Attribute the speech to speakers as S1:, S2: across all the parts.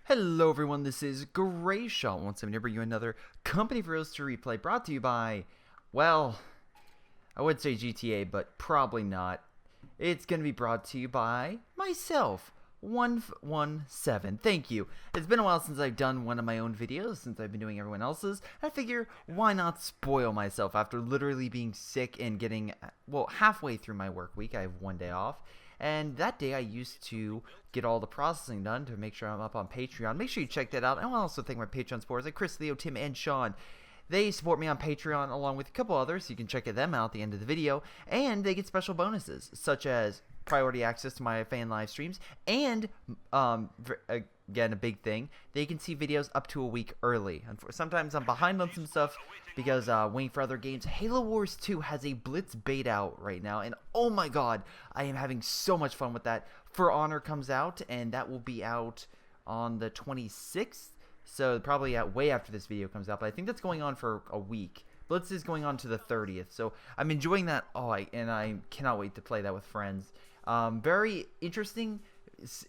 S1: Hello everyone, this is Greyshot117 here, bringing you another Company of Heroes 2 replay brought to you by, well, I would say GTA, but probably not. It's going to be brought to you by myself, 117. Thank you. It's been a while since I've done one of my own videos, since I've been doing everyone else's. I figure, why not spoil myself after literally being sick and getting, well, halfway through my work week. I have one day off. And that day I used to get all the processing done to make sure I'm up on Patreon. Make sure you check that out. And I also thank my Patreon supporters like Chris, Leo, Tim, and Sean. They support me on Patreon along with a couple others, so you can check them out at the end of the video. And they get special bonuses, such as priority access to my fan live streams. And, again, a big thing, they can see videos up to a week early. Sometimes I'm behind on some stuff because waiting for other games. Halo Wars 2 has a Blitz beta out right now, and oh my god, I am having so much fun with that. For Honor comes out, and that will be out on the 26th, so probably way after this video comes out, but I think that's going on for a week. Blitz is going on to the 30th, so I'm enjoying that, and I cannot wait to play that with friends. Very interesting.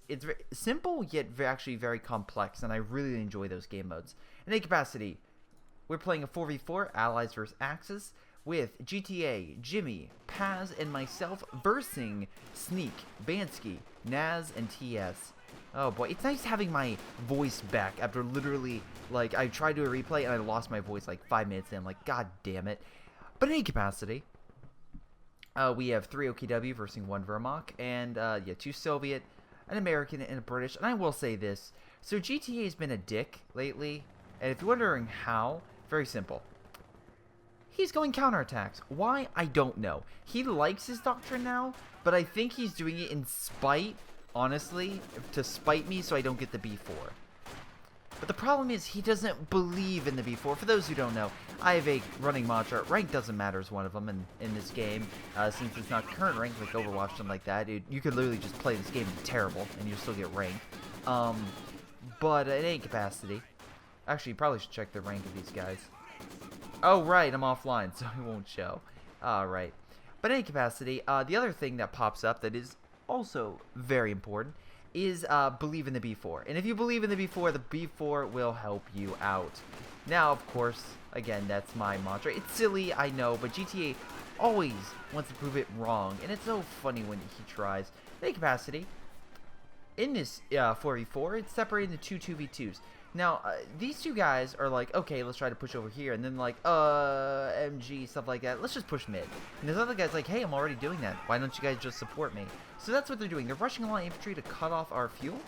S1: It's very simple, yet actually very complex, and I really enjoy those game modes. In A capacity, we're playing a 4v4, Allies vs. Axis, with GTA, Jimmy, Paz, and myself versing Sneak, Bansky, Naz, and TS. Oh boy, it's nice having my voice back after literally, like, I tried to do a replay and I lost my voice like 5 minutes in. I'm like, god damn it. But in A capacity, we have 3 OKW versus 1 Vermont, and yeah, 2 Soviet, an American, and a British. And I will say this, so GTA has been a dick lately, and if you're wondering how, very simple. He's going counterattacks. Why? I don't know. He likes his doctrine now, but I think he's doing it in spite, honestly, to spite me so I don't get the B4. But the problem is he doesn't believe in the B4. For those who don't know, I have a running mantra. Rank doesn't matter is one of them in this game. Since it's not current rank like Overwatch, something like that, you could literally just play this game and be terrible and you still get ranked. But in A capacity, actually, you probably should check the rank of these guys. Oh, right, I'm offline, so it won't show. Alright. But in A capacity, the other thing that pops up that is also very important is believe in the B4. And if you believe in the B4 will help you out. Now, of course, again, that's my mantra. It's silly, I know, but GTA always wants to prove it wrong. And it's so funny when he tries. In A capacity, in this 4v4, it's separated into 2 2v2s. Now, these two guys are like, okay, let's try to push over here. And then like, MG, stuff like that. Let's just push mid. And this other guy's like, hey, I'm already doing that. Why don't you guys just support me? So that's what they're doing. They're rushing a lot of infantry to cut off our fuel.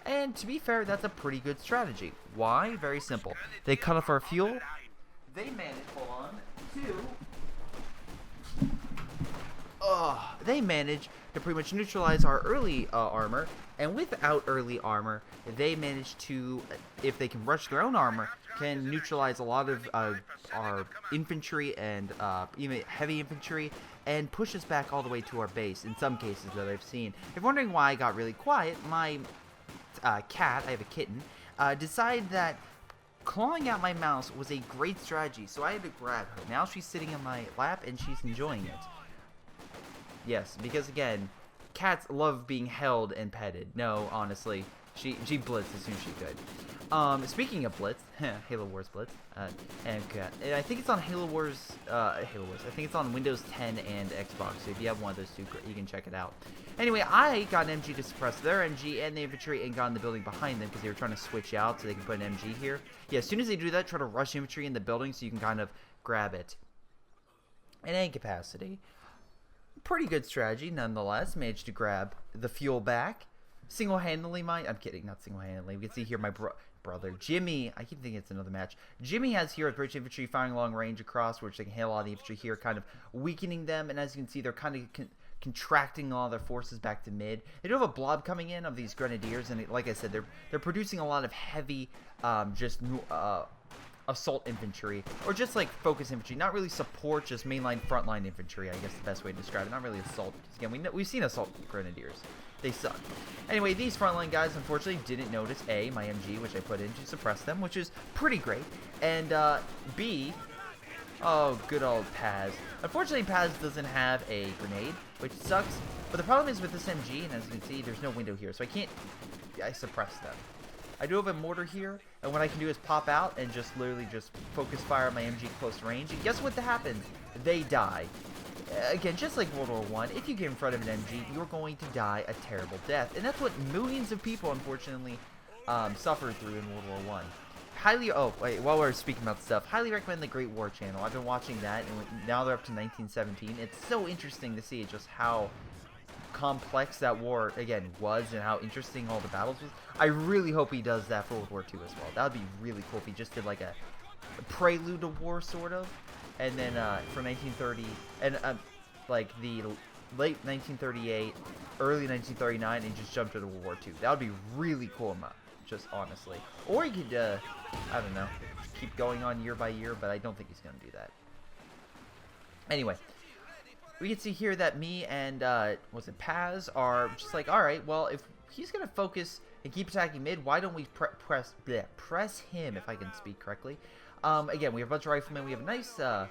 S1: And to be fair, that's a pretty good strategy. Why? Very simple. They cut off our fuel. They manage, hold on, they manage to pretty much neutralize our early armor, and without early armor, they manage to, if they can rush their own armor, can neutralize a lot of our infantry and even heavy infantry, and push us back all the way to our base, in some cases that I've seen. If you're wondering why I got really quiet, my cat, I have a kitten, decided that clawing out my mouse was a great strategy, so I had to grab her. Now she's sitting in my lap, and she's enjoying it. Yes, because again, cats love being held and petted. No, honestly, she blitzed as soon as she could. Speaking of Blitz, Halo Wars Blitz, and I think it's on Halo Wars. I think it's on Windows 10 and Xbox. So if you have one of those two, you can check it out. Anyway, I got an MG to suppress their MG and the infantry, and got in the building behind them because they were trying to switch out so they can put an MG here. Yeah, as soon as they do that, try to rush infantry in the building so you can kind of grab it. In A capacity, pretty good strategy nonetheless. Managed to grab the fuel back single-handedly. I'm kidding, not single-handedly. We can see here my brother Jimmy. I keep thinking it's another match. Jimmy has here British infantry firing long range across, which they can hit a lot of the infantry here, kind of weakening them. And as you can see, they're kind of contracting all their forces back to mid. They do have a blob coming in of these grenadiers, and like I said, they're producing a lot of heavy assault infantry, or just like focus infantry, not really support, just mainline frontline infantry, I guess the best way to describe it. Not really assault, because again, we've seen assault grenadiers. They suck. Anyway, these frontline guys unfortunately didn't notice A, my MG, which I put in to suppress them, which is pretty great, and B, oh, good old Paz. Unfortunately, Paz doesn't have a grenade, which sucks, but the problem is with this MG, and as you can see, there's no window here, so I suppress them. I do have a mortar here, and what I can do is pop out and just literally just focus fire on my MG close range. And guess what happens? They die. Again, just like World War I, if you get in front of an MG, you're going to die a terrible death. And that's what millions of people, unfortunately, suffered through in World War I. While we're speaking about stuff, highly recommend the Great War channel. I've been watching that, and now they're up to 1917. It's so interesting to see just how complex that war, again, was, and how interesting all the battles was. I really hope he does that for World War II as well. That would be really cool if he just did like a prelude to war, sort of, and then for 1930, and like the late 1938, early 1939, and just jump to the World War II. That would be really cool, just honestly. Or he could, I don't know, keep going on year by year, but I don't think he's going to do that. Anyway, we can see here that me and, Paz are just like, alright, well, if he's going to focus and keep attacking mid, why don't we press him, if I can speak correctly. Again, we have a bunch of riflemen. We have a nice amount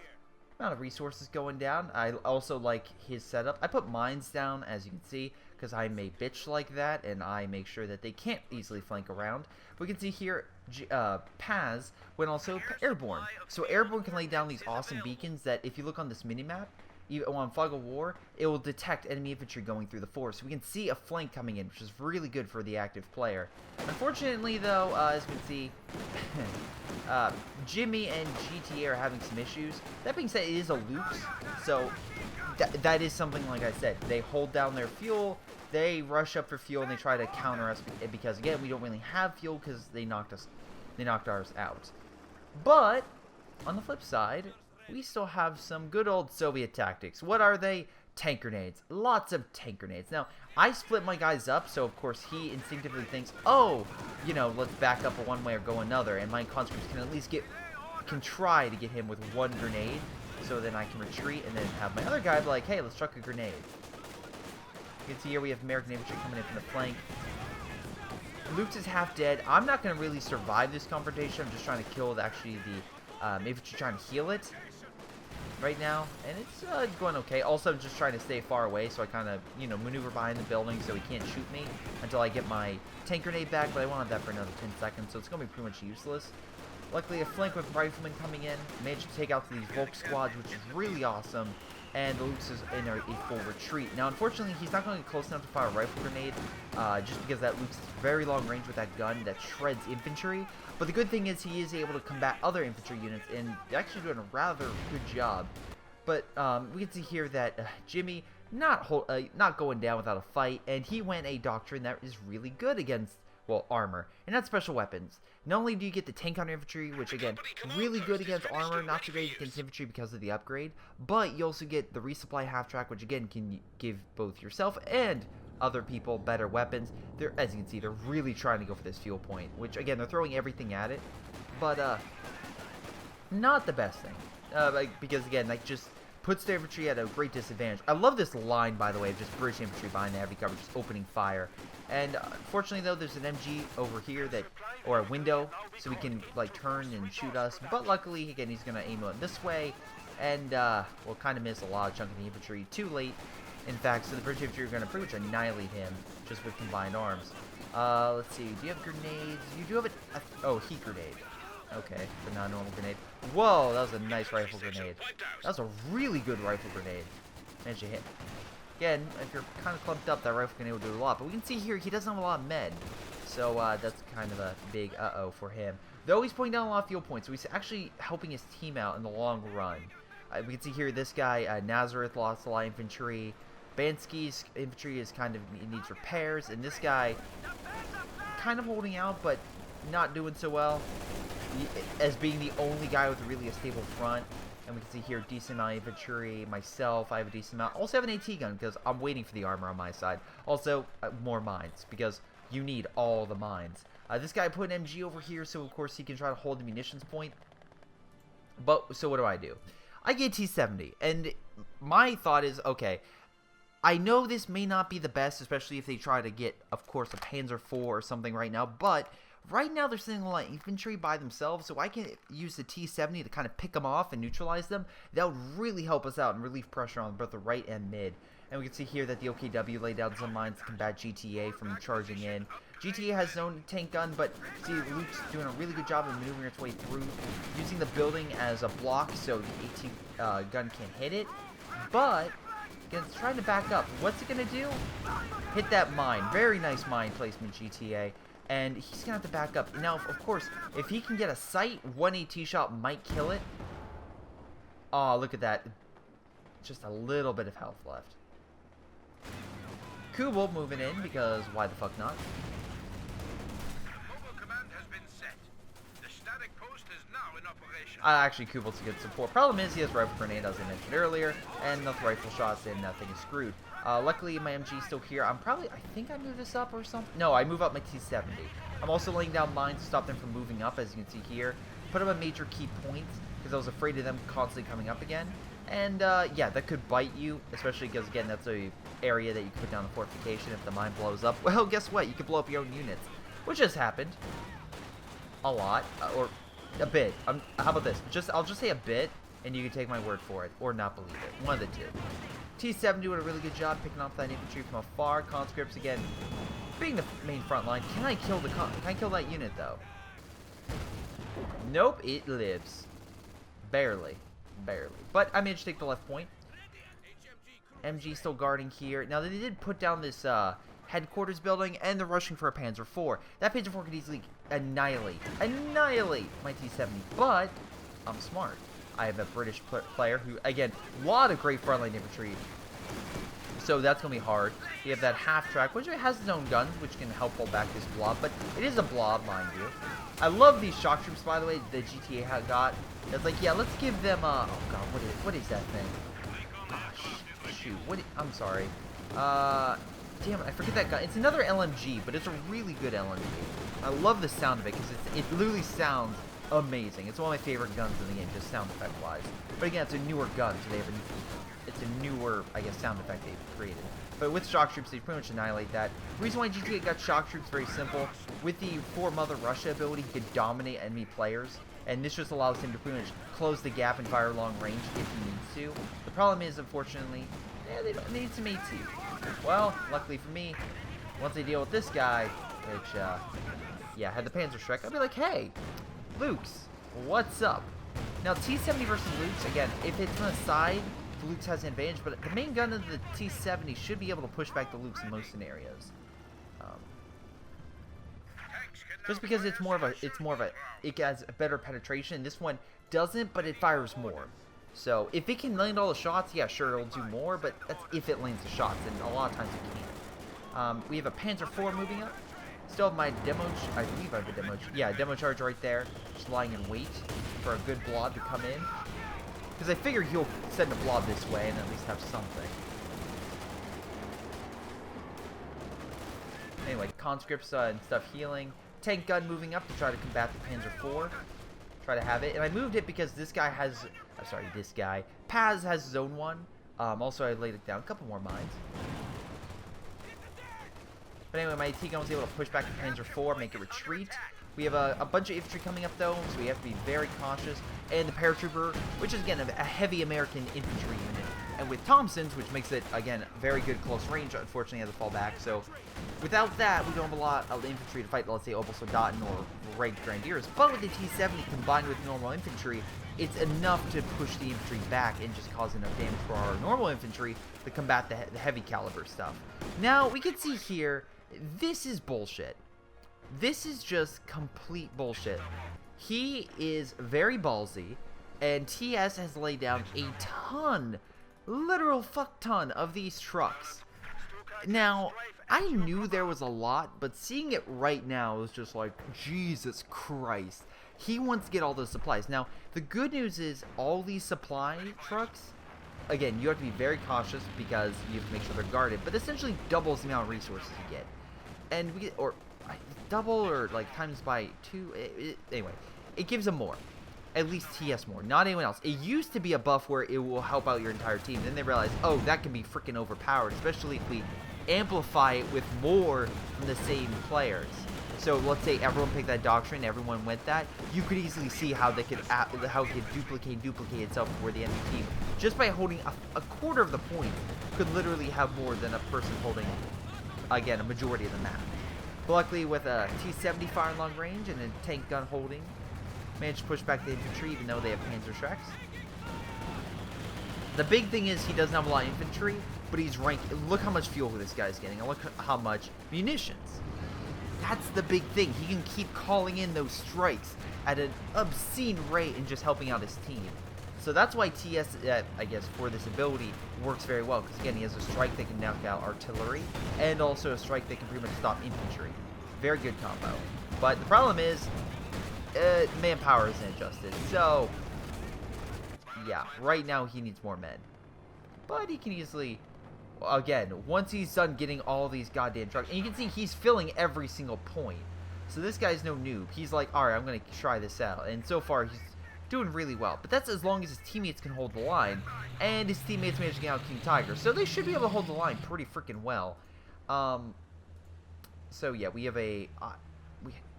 S1: of resources going down. I also like his setup. I put mines down, as you can see, because I'm a bitch like that, and I make sure that they can't easily flank around. We can see here, Paz went also airborne. So airborne can lay down these awesome beacons that, if you look on this minimap, on Fog of War, it will detect enemy infantry going through the forest. So we can see a flank coming in, which is really good for the active player. Unfortunately, though, as we can see, Jimmy and GTA are having some issues. That being said, it is a loops, so that is something, like I said, they hold down their fuel, they rush up for fuel, and they try to counter us because, again, we don't really have fuel because they knocked ours out. But on the flip side, we still have some good old Soviet tactics. What are they? Tank grenades. Lots of tank grenades. Now, I split my guys up, so of course he instinctively thinks, oh, you know, let's back up one way or go another, and my conscripts can at least try to get him with one grenade, so then I can retreat, and then have my other guy be like, hey, let's chuck a grenade. You can see here we have American infantry coming in from the flank. Luke's is half dead. I'm not going to really survive this confrontation. I'm just trying to kill the infantry trying to heal it right now, and it's going okay. Also, I'm just trying to stay far away, so I kind of, you know, maneuver behind the building so he can't shoot me until I get my tank grenade back, but I won't have that for another 10 seconds, so it's going to be pretty much useless. Luckily, a flank with riflemen coming in, managed to take out these Volk squads, which is really awesome, and the Luke's is in a full retreat. Now, unfortunately, he's not going to get close enough to fire a rifle grenade, just because that Luke's is very long range with that gun that shreds infantry. But the good thing is he is able to combat other infantry units, and they're actually doing a rather good job. But we can see here that Jimmy not going down without a fight, and he went a doctrine that is really good against, well, armor, and not special weapons. Not only do you get the tank counter infantry, which again, really good against armor, not so great against infantry because of the upgrade, but you also get the resupply half-track, which again can give both yourself and other people better weapons. As you can see, they're really trying to go for this fuel point, which again, they're throwing everything at it, but not the best thing, because again, that just puts the infantry at a great disadvantage. I love this line, by the way, of just British infantry behind the heavy cover, just opening fire. And fortunately, though, there's an MG over here or a window, so we can like turn and shoot us. But luckily, again, he's gonna aim it this way, and we'll kind of miss a lot of chunk of the infantry too late. In fact, so the British infantry are gonna pretty much annihilate him just with combined arms. Let's see. Do you have grenades? You do have oh, heat grenade. Okay, but not a normal grenade. Whoa, that was a nice rifle grenade. That was a really good rifle grenade. Managed to hit. Again, if you're kind of clumped up, that rifle grenade will do a lot. But we can see here, he doesn't have a lot of med. So that's kind of a big uh-oh for him. Though he's putting down a lot of fuel points, so he's actually helping his team out in the long run. We can see here, this guy, Nazareth, lost a lot of infantry. Bansky's infantry is kind of, it needs repairs. And this guy, kind of holding out, but not doing so well, as being the only guy with really a stable front. And we can see here, decent amount of infantry. Myself, I have a decent amount. Also have an AT gun, because I'm waiting for the armor on my side. Also, more mines, because you need all the mines. This guy put an MG over here, so of course he can try to hold the munitions point. But, so what do? I get T-70, and my thought is, okay, I know this may not be the best, especially if they try to get, of course, a Panzer IV or something right now, but right now they're sending a lot of infantry by themselves, so I can use the T-70 to kind of pick them off and neutralize them. That would really help us out and relieve pressure on both the right and mid. And we can see here that the OKW laid down some mines to combat GTA from charging in. GTA has his own tank gun, but see, Luke's doing a really good job of maneuvering its way through, using the building as a block so the 18 gun can hit it. But again, it's trying to back up. What's it gonna do? Hit that mine. Very nice mine placement, GTA. And he's gonna have to back up. Now, of course, if he can get a sight, one AT shot might kill it. Oh, look at that. Just a little bit of health left. Kubel moving in because why the fuck not?
S2: Mobile command has been set. The static post is now in operation.
S1: Actually, Kubel's a good support. Problem is, he has rifle grenade, as I mentioned earlier, and enough rifle shots, and nothing is screwed. Luckily, my MG's still here. I think I move this up or something. No, I move up my T70. I'm also laying down mines to stop them from moving up, as you can see here. Put them on major key points, because I was afraid of them constantly coming up again. And, yeah, that could bite you, especially because, again, that's a area that you can put down the fortification if the mine blows up. Well, guess what? You can blow up your own units, which has happened. A lot, or a bit. How about this? I'll just say a bit, and you can take my word for it, or not believe it. One of the two. T7 doing a really good job picking off that infantry from afar. Conscripts, again, being the main front line. Can I kill that unit, though? Nope, it lives. Barely. But I managed to take the left point. MG still guarding here. Now, they did put down this headquarters building, and they're rushing for a Panzer IV. That Panzer IV could easily annihilate my T-70, but I'm smart. I have a British player who, again, a lot of great frontline infantry, so that's going to be hard. You have that half-track, which has its own guns, which can help hold back this blob, but it is a blob, mind you. I love these shock troops, by the way, the GTA had got. It's like, yeah, let's give them, oh god, what is that thing? Oh, shoot, I'm sorry. Damn it, I forget that gun. It's another LMG, but it's a really good LMG. I love the sound of it, because it literally sounds amazing. It's one of my favorite guns in the game, just sound effect wise. But again, it's a newer gun, so it's a newer, I guess, sound effect they've created. But with shock troops, they pretty much annihilate that. The reason why GTA got shock troops very simple. With the For Mother Russia ability, he could dominate enemy players, and this just allows him to pretty much close the gap and fire long range if he needs to. The problem is, unfortunately, they need some AT. Well, luckily for me, once they deal with this guy, which, yeah, had the Panzer Shrek, I'd be like, hey, Luke's, what's up? Now, T-70 versus Luke's, again, if it's on the side, Luke's has an advantage, but the main gun of the T-70 should be able to push back the Luke's in most scenarios. Just because it has a better penetration. This one doesn't, but it fires more. So if it can land all the shots, yeah, sure, it'll do more, but that's if it lands the shots, and a lot of times it can't. We have a Panzer IV moving up. Still have my demo, I believe I have a demo, yeah, demo charge right there, just lying in wait for a good blob to come in. Because I figured he'll send a blob this way and at least have something. Anyway, conscripts and stuff healing. Tank gun moving up to try to combat the Panzer IV. Try to have it. And I moved it because this guy has, this guy, Paz has his own one. Also, I laid it down a couple more mines. But anyway, my AT gun was able to push back the Panzer IV, make it retreat. We have a bunch of infantry coming up, though, so we have to be very cautious. And the paratrooper, which is, again, a heavy American infantry unit. And with Thompson's, which makes it, again, very good close range, unfortunately, has to fall back. So without that, we don't have a lot of infantry to fight, let's say, Opel Soldaten or ranked Grenadiers. But with the T-70 combined with normal infantry, it's enough to push the infantry back and just cause enough damage for our normal infantry to combat the heavy caliber stuff. Now, we can see here, this is bullshit. This is just complete bullshit. He is very ballsy, and TS has laid down a ton, literal fuck ton of these trucks. Now, I knew there was a lot, but seeing it right now is just like, Jesus Christ. He wants to get all those supplies. Now, the good news is all these supply trucks, again, you have to be very cautious because you have to make sure they're guarded, but essentially doubles the amount of resources you get. And we get, or double or like times by 2, anyway, it gives them more. At least TS more, not anyone else. It used to be a buff where it will help out your entire team. Then they realized, oh, that can be freaking overpowered, especially if we amplify it with more from the same players. So let's say everyone picked that doctrine, everyone went that. You could easily see how they could duplicate itself for the enemy team. Just by holding a quarter of the point, could literally have more than a person holding, again, a majority of the map. But luckily, with a T-70 firing long range and a tank gun holding, managed to push back the infantry even though they have Panzer Shreks. The big thing is he doesn't have a lot of infantry, but he's ranked. Look how much fuel this guy's getting, and look how much munitions. That's the big thing. He can keep calling in those strikes at an obscene rate and just helping out his team. So that's why TS, I guess, for this ability works very well. Because again, he has a strike that can knock out artillery, and also a strike that can pretty much stop infantry. Very good combo. But the problem is, manpower isn't adjusted. So, yeah, right now he needs more men. But he can easily, again, once he's done getting all these goddamn trucks, and you can see he's filling every single point. So this guy's no noob. He's like, alright, I'm going to try this out. And so far, he's doing really well. But that's as long as his teammates can hold the line. And his teammates managed to get out King Tiger. So they should be able to hold the line pretty freaking well. So yeah, we have a...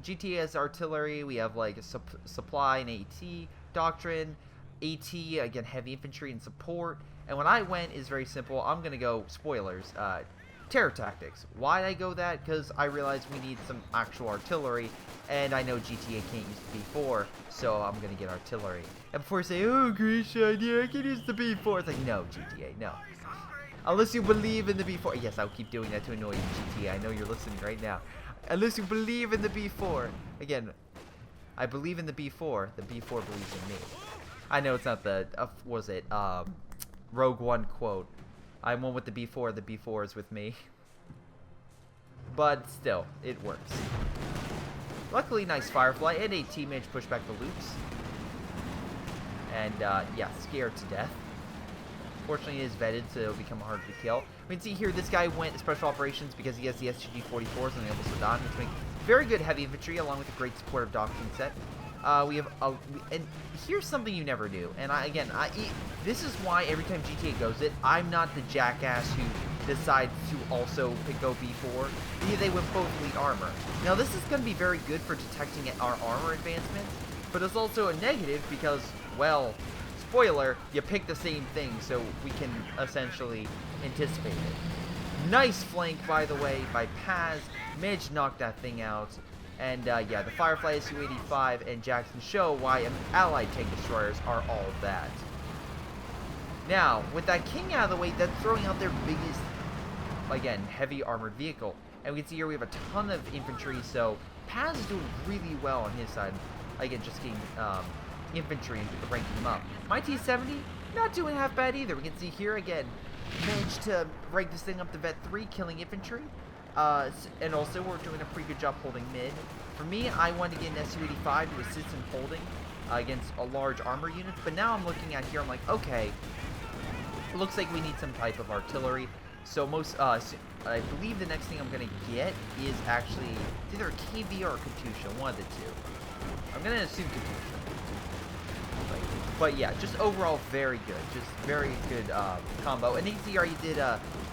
S1: GTA has artillery. We have like a supply and AT doctrine. AT, again, heavy infantry and support. And when I went is very simple. I'm going to go, spoilers, terror tactics. Why I go that? Because I realized we need some actual artillery, and I know GTA can't use the B4, so I'm going to get artillery. And before you say, oh, Greyshot, yeah, I can use the B4, it's like, no, GTA, no. Unless you believe in the B4. Yes, I'll keep doing that to annoy you, GTA. I know you're listening right now. Unless you believe in the B4. Again, I believe in the B4. The B4 believes in me. I know it's not the, was it, Rogue One quote. I'm one with the B4 is with me. But still, it works. Luckily, nice Firefly and a teammate push back the loops. And, yeah, scared to death. Fortunately, it is vetted, so it'll become hard to kill. We can see here, this guy went special operations because he has the STG-44s and the Opel Sedan, which make very good heavy infantry, along with a great supportive doctrine set. We have, and here's something you never do, and this is why every time GTA goes it, I'm not the jackass who decides to also go B4. They went both elite armor. Now this is going to be very good for detecting our armor advancements, but it's also a negative because, well, spoiler, you pick the same thing, so we can essentially anticipate it. Nice flank, by the way, by Paz. Managed to knock that thing out. And, yeah, the Firefly Su-85 and Jackson show why allied tank destroyers are all that. Now, with that King out of the way, that's throwing out their biggest, again, heavy armored vehicle. And we can see here we have a ton of infantry, so Paz is doing really well on his side. Again, just getting infantry and ranking them up. My T-70, not doing half bad either. We can see here, again, managed to rank this thing up to Vet 3, killing infantry. And also, we're doing a pretty good job holding mid. For me, I wanted to get an Su-85 to assist in holding against a large armor units. But now I'm looking at here, I'm like, okay, it looks like we need some type of artillery. So I believe the next thing I'm going to get is actually either a KV or a Katusha, one of the two. I'm going to assume Katusha. But yeah, just overall very good. Just very good combo. And you already did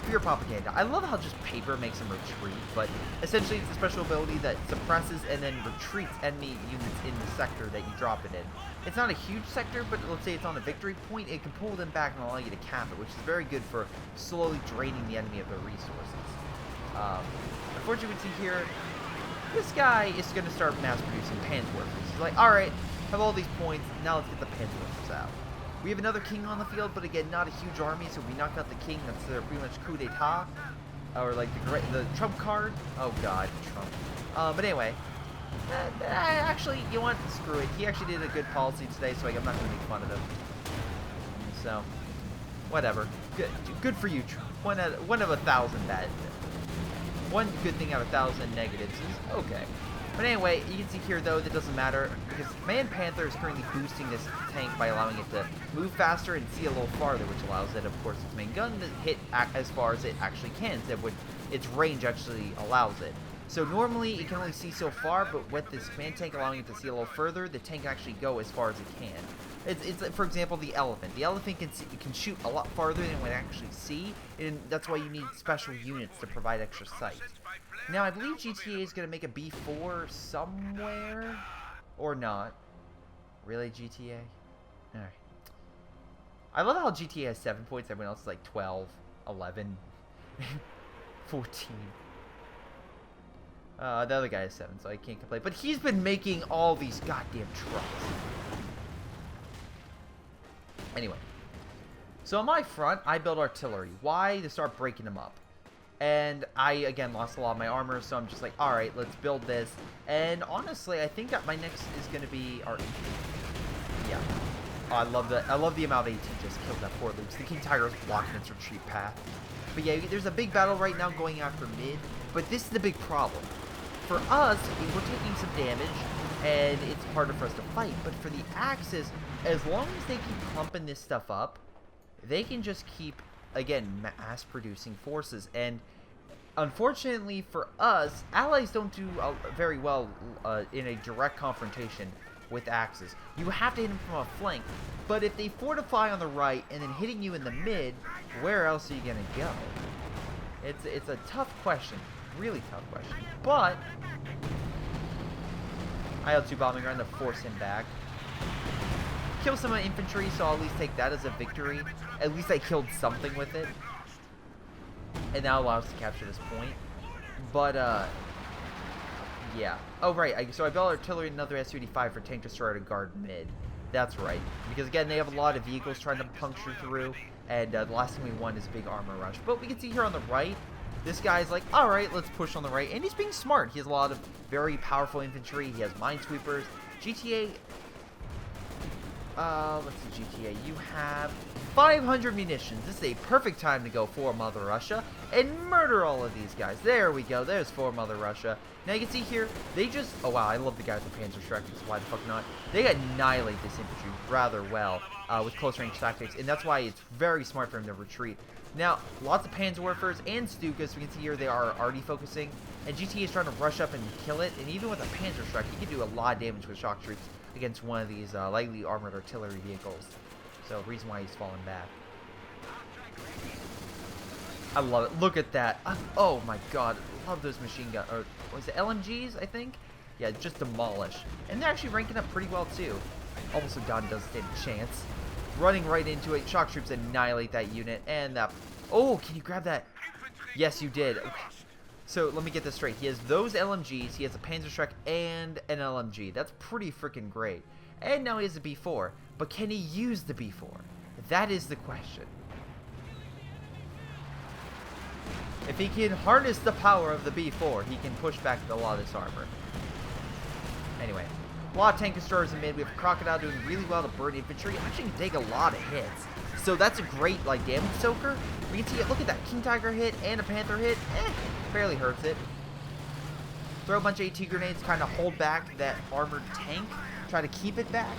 S1: pure propaganda. I love how just paper makes him retreat, but essentially it's a special ability that suppresses and then retreats enemy units in the sector that you drop it in. It's not a huge sector, but let's say it's on a victory point, it can pull them back and allow you to cap it, which is very good for slowly draining the enemy of their resources. Unfortunately, we see here, this guy is going to start mass producing Panzerwerfers. He's like, alright, have all these points, now let's get the Panzerwerfers out. We have another King on the field, but again, not a huge army, so we knock out the King. That's their pretty much coup d'etat, or like the Trump card. Oh god, Trump. But anyway, actually, you know what? Screw it. He actually did a good policy today, so I'm not going to make fun of him. So, whatever. Good for you, Trump. One of 1,000 bad. One good thing out of 1,000 negatives is okay. But anyway, you can see here, though, that doesn't matter, because Man Panther is currently boosting this tank by allowing it to move faster and see a little farther, which allows it, of course, its main gun to hit as far as it actually can, instead of its range actually allows it. So normally, it can only see so far, but with this command tank allowing it to see a little further, the tank can actually go as far as it can. It's for example, the Elephant. The Elephant can shoot a lot farther than it would actually see, and that's why you need special units to provide extra sight. Now, I believe GTA is going to make a B4 somewhere, or not. Really, GTA? Alright. I love how GTA has 7 points, everyone else is like 12, 11, 14. The other guy has 7, so I can't complain. But he's been making all these goddamn trucks. Anyway. So on my front, I build artillery. Why? To start breaking them up. And I, again, lost a lot of my armor, so I'm just like, alright, let's build this. And honestly, I think that my next is going to be our... Yeah. Oh, I love the amount of AT just killed that poor Luke. The King Tiger is blocking its retreat path. But yeah, there's a big battle right now going after mid. But this is the big problem. For us, we're taking some damage, and it's harder for us to fight. But for the Axis, as long as they keep pumping this stuff up, they can just keep, again, mass-producing forces. And unfortunately for us, allies don't do very well in a direct confrontation with Axis. You have to hit them from a flank. But if they fortify on the right and then hitting you in the mid, where else are you going to go? It's a tough question. Really tough question. But I have 2 bombing run to force him back. Kill some infantry, so I'll at least take that as a victory. At least I killed something with it. And that allows us to capture this point. But, yeah. Oh, right. So I built artillery and another Su-85 for tank destroyer to guard mid. That's right. Because, again, they have a lot of vehicles trying to puncture through. And the last thing we want is a big armor rush. But we can see here on the right, this guy's like, alright, let's push on the right. And he's being smart. He has a lot of very powerful infantry. He has minesweepers. GTA... let's see, GTA. You have 500 munitions. This is a perfect time to go for Mother Russia and murder all of these guys. There we go. There's for Mother Russia. Now you can see here, they just... Oh, wow. I love the guys with Panzerschreck. Why the fuck not? They annihilate this infantry rather well with close-range tactics, and that's why it's very smart for him to retreat. Now, lots of Panzerwerfers and Stukas. We can see here they are already focusing, and GTA is trying to rush up and kill it, and even with a Panzerschreck, he can do a lot of damage with shock troops against one of these lightly armored artillery vehicles. So, reason why he's falling back. I love it. Look at that. Oh my god. I love those machine gun... Or, was it LMGs, I think? Yeah, just demolish. And they're actually ranking up pretty well, too. Almost so Don doesn't stand a chance. Running right into it. Shock troops annihilate that unit. And that... Oh, can you grab that? Yes, you did. Okay. So, let me get this straight. He has those LMGs. He has a Panzerschreck and an LMG. That's pretty freaking great. And now he has a B4. But can he use the B4? That is the question. If he can harness the power of the B4, he can push back a lot of this armor. Anyway, a lot of tank destroyers in mid. We have Crocodile doing really well to burn infantry. Actually can take a lot of hits. So that's a great, like, damage soaker. We can see it. Look at that. King Tiger hit and a Panther hit. Barely hurts it. Throw a bunch of AT grenades, kind of hold back that armored tank. Try to keep it back.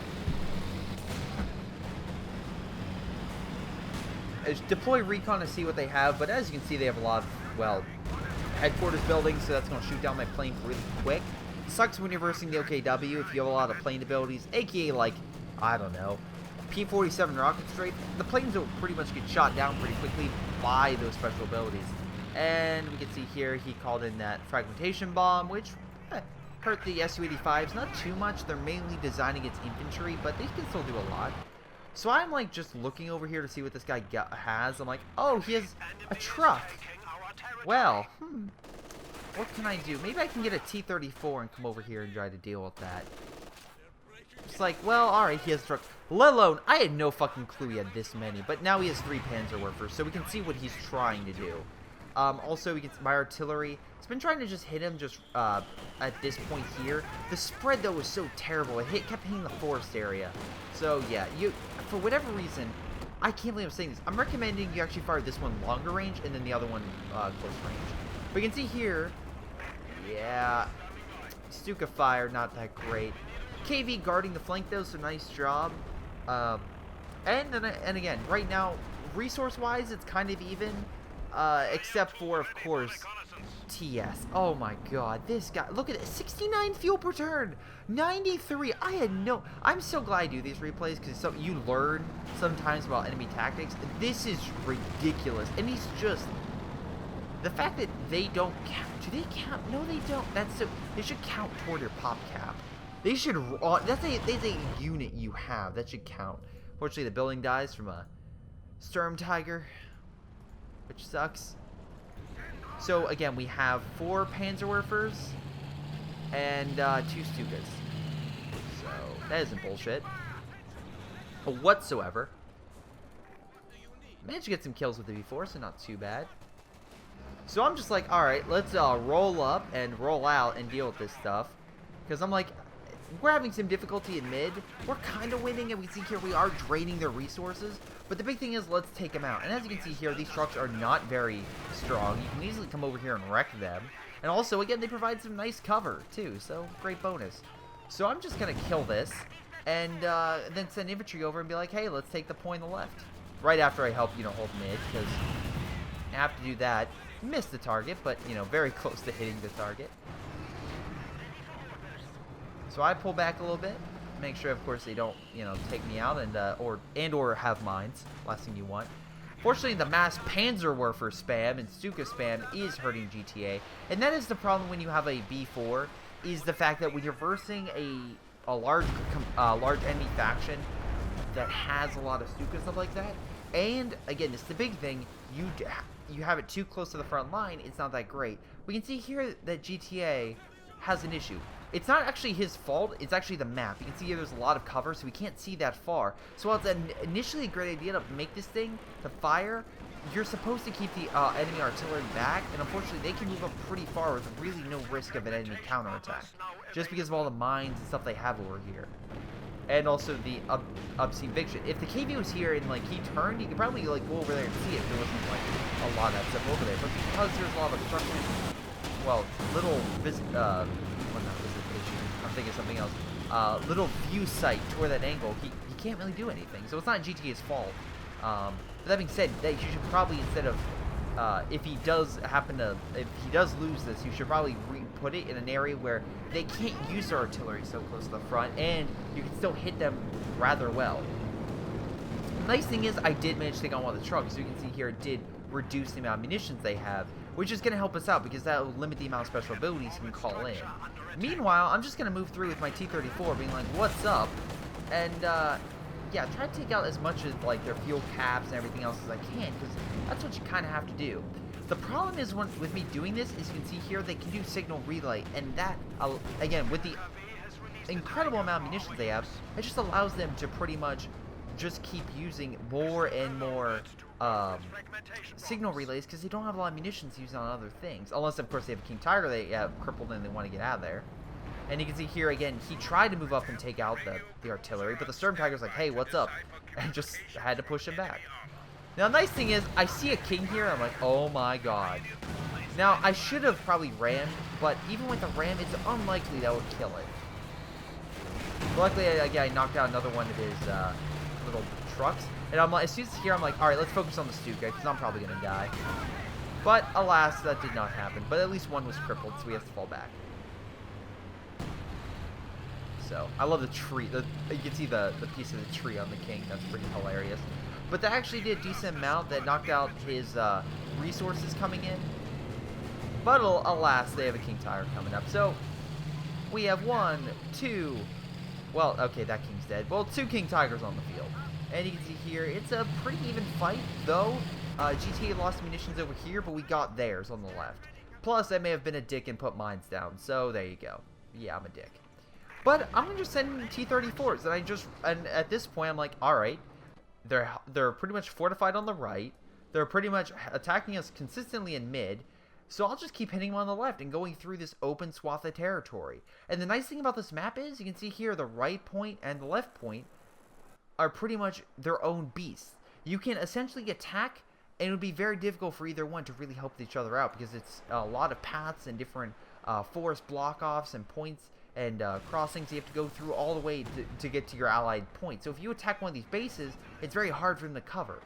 S1: Deploy recon to see what they have, but as you can see, they have a lot of, well, headquarters buildings, so that's going to shoot down my plane really quick. Sucks when you're versing the OKW if you have a lot of plane abilities, aka, like, I don't know, P-47 rocket strafe. The planes will pretty much get shot down pretty quickly by those special abilities. And we can see here he called in that fragmentation bomb, which hurt the Su-85s. Not too much. They're mainly designed against infantry, but they can still do a lot. So I'm like just looking over here to see what this guy has. I'm like, oh, he has a truck. Well, what can I do? Maybe I can get a T-34 and come over here and try to deal with that. It's like, well, alright, he has a truck. Let alone, I had no fucking clue he had this many. But now he has 3 Panzerwerfers, so we can see what he's trying to do. Also, we get my artillery. It's been trying to just hit him just at this point here. The spread, though, was so terrible. It kept hitting the forest area. So, yeah, for whatever reason, I can't believe I'm saying this. I'm recommending you actually fire this one longer range and then the other one close range. But you can see here, yeah, Stuka fire, not that great. KV guarding the flank, though, so nice job. And again, right now, resource-wise, it's kind of even. Except for, of course, TS. Oh my god, this guy, look at it, 69 fuel per turn, 93, I'm so glad I do these replays, because you learn sometimes about enemy tactics. This is ridiculous, and he's just, the fact that they don't count, do they count? No, they don't. They should count toward your pop cap. They should, that's a unit you have, that should count. Fortunately, the building dies from a Sturm Tiger, which sucks. So again, we have 4 Panzerwerfers and 2 Stukas. So that isn't bullshit whatsoever. Managed to get some kills with the V4, so not too bad. So I'm just like, alright, let's roll up and roll out and deal with this stuff. Because I'm like, we're having some difficulty in mid. We're kind of winning, and we see here we are draining their resources. But the big thing is, let's take them out. And as you can see here, these trucks are not very strong. You can easily come over here and wreck them. And also, again, they provide some nice cover, too. So, great bonus. So I'm just going to kill this. And then send infantry over and be like, hey, let's take the point on the left. Right after I help, you know, hold mid. Because I have to do that. Missed the target, but, you know, very close to hitting the target. So I pull back a little bit, make sure, of course, they don't, you know, take me out and or have mines. Last thing you want. Fortunately, the mass Panzerwerfer spam and Stuka spam is hurting GTA, and that is the problem when you have a B4. Is the fact that when you're versing a large enemy faction that has a lot of Stuka and stuff like that, and again, it's the big thing. You have it too close to the front line, it's not that great. We can see here that GTA has an issue. It's not actually his fault, it's actually the map. You can see here there's a lot of cover, so we can't see that far. So while it's initially a great idea to make this thing to fire, you're supposed to keep the enemy artillery back, and unfortunately they can move up pretty far with really no risk of an enemy counterattack. Just because of all the mines and stuff they have over here. And also the obscene Viction. If the KV was here and like he turned, you could probably like go over there and see it. There wasn't like a lot of that stuff over there. But because there's a lot of obstruction, well, little well, not visitation, I'm thinking something else. Little view sight toward that angle, he can't really do anything. So it's not GTA's fault. But that being said, that you should probably, instead of if he does lose this, you should probably put it in an area where they can't use their artillery so close to the front, and you can still hit them rather well. The nice thing is, I did manage to take on one of the trucks, so you can see here it did reduce the amount of munitions they have, which is going to help us out, because that will limit the amount of special abilities you can call in. Meanwhile, I'm just going to move through with my T-34, being like, what's up? And, yeah, try to take out as much of, like, their fuel caps and everything else as I can, because that's what you kind of have to do. The problem is, with me doing this, is you can see here, they can do signal relay, and that, again, with the incredible amount of munitions they have, it just allows them to pretty much just keep using more and more signal relays, because they don't have a lot of munitions used on other things. Unless, of course, they have a King Tiger they have crippled and they want to get out of there. And you can see here, again, he tried to move up and take out the artillery, but the Storm Tiger's like, hey, what's up? And just had to push him back. Now, the nice thing is, I see a King here, I'm like, oh my god. Now, I should have probably rammed, but even with the ram, it's unlikely that would kill it. But luckily, again, I knocked out another one of his little trucks. And I'm like, as soon as here, I'm like, alright, let's focus on the Stuka, because I'm probably going to die. But, alas, that did not happen. But at least one was crippled, so we have to fall back. So, I love the tree. You can see the piece of the tree on the King. That's pretty hilarious. But that actually did a decent amount. That knocked out his resources coming in. But alas, they have a King Tiger coming up. So, we have 1, 2... Well, okay, that King's dead. Well, 2 King Tigers on the field. And you can see here, it's a pretty even fight, though. GTA lost munitions over here, but we got theirs on the left. Plus, I may have been a dick and put mines down. So, there you go. Yeah, I'm a dick. But I'm gonna just send T-34s, and at this point I'm like, all right, they're pretty much fortified on the right. They're pretty much attacking us consistently in mid. So I'll just keep hitting them on the left and going through this open swath of territory. And the nice thing about this map is, you can see here the right point and the left point are pretty much their own beasts. You can essentially attack, and it would be very difficult for either one to really help each other out, because it's a lot of paths and different forest block-offs and points and crossings you have to go through all the way to get to your allied point. So if you attack one of these bases, it's very hard for them to cover.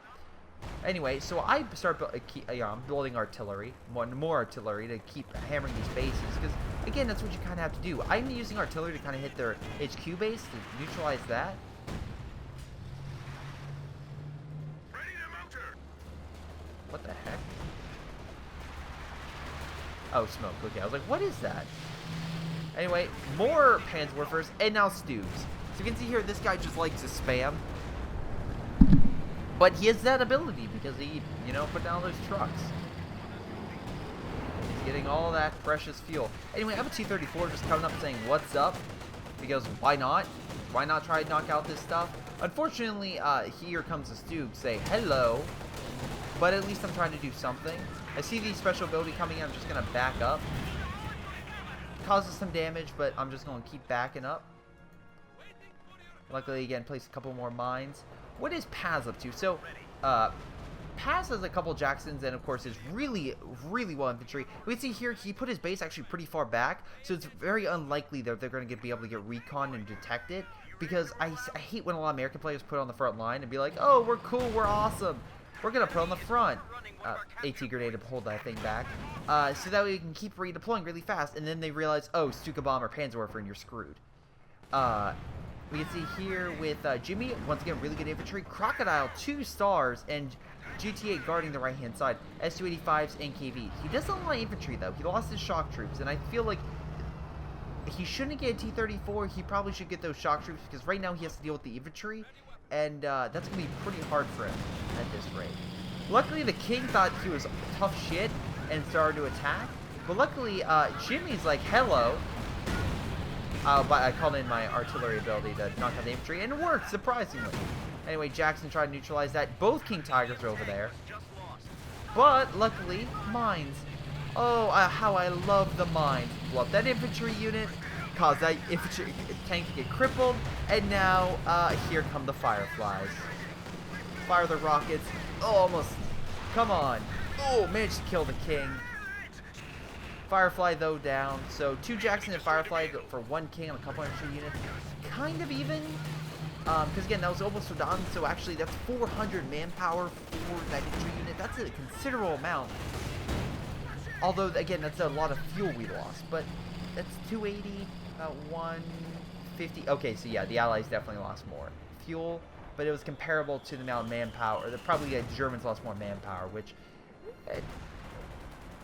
S1: Anyway, so I start I'm building artillery, more artillery to keep hammering these bases, because again, that's what you kind of have to do. I'm using artillery to kind of hit their HQ base to neutralize that. What the heck? Oh, smoke. Okay, I was like, what is that? Anyway, more Panzerwerfers, and now Stews. So you can see here, this guy just likes to spam. But he has that ability, because he, you know, put down those trucks. getting all that precious fuel. Anyway, I have a T-34 just coming up saying, what's up? Because why not? Why not try to knock out this stuff? Unfortunately, here comes the Stooge say, hello. But at least I'm trying to do something. I see the special ability coming in. I'm just going to back up. Causes some damage, but I'm just going to keep backing up. Luckily, again, place a couple more mines. What is Paz up to? So, Paz has a couple Jacksons and, of course, is really, really well infantry. We can see here he put his base actually pretty far back, so it's very unlikely that they're going to be able to get recon and detect it, because I hate when a lot of American players put on the front line and be like, oh, we're cool, we're awesome. We're going to put on the front. AT grenade to hold that thing back. So that way we can keep redeploying really fast, and then they realize, oh, Stuka Bomb or Panzerwerfer and you're screwed. We can see here with Jimmy, once again, really good infantry. Crocodile, 2 stars, and GTA guarding the right-hand side. S-285s and KV. He doesn't have a lot of infantry, though. He lost his shock troops, and I feel like he shouldn't get a T-34. He probably should get those shock troops, because right now he has to deal with the infantry, and that's going to be pretty hard for him at this rate. Luckily, the King thought he was tough shit and started to attack, but luckily, Jimmy's like, hello. But I called in my artillery ability to knock out the infantry, and it worked, surprisingly. Anyway, Jackson tried to neutralize that. Both King Tigers are over there. But, luckily, mines. Oh, how I love the mines. Blow up that infantry unit, cause that infantry tank to get crippled, and now, here come the Fireflies. Fire the rockets. Oh, almost. Come on. Oh, managed to kill the King. Firefly, though, down. So, 2 Jackson and Firefly for 1 King on a couple infantry units. Kind of even. Because, again, that was almost done. So, actually, that's 400 manpower for that infantry unit. That's a considerable amount. Although, again, that's a lot of fuel we lost. But that's 280, about 150. Okay, so, yeah, the Allies definitely lost more fuel. But it was comparable to the amount of manpower. Probably the Germans lost more manpower, which...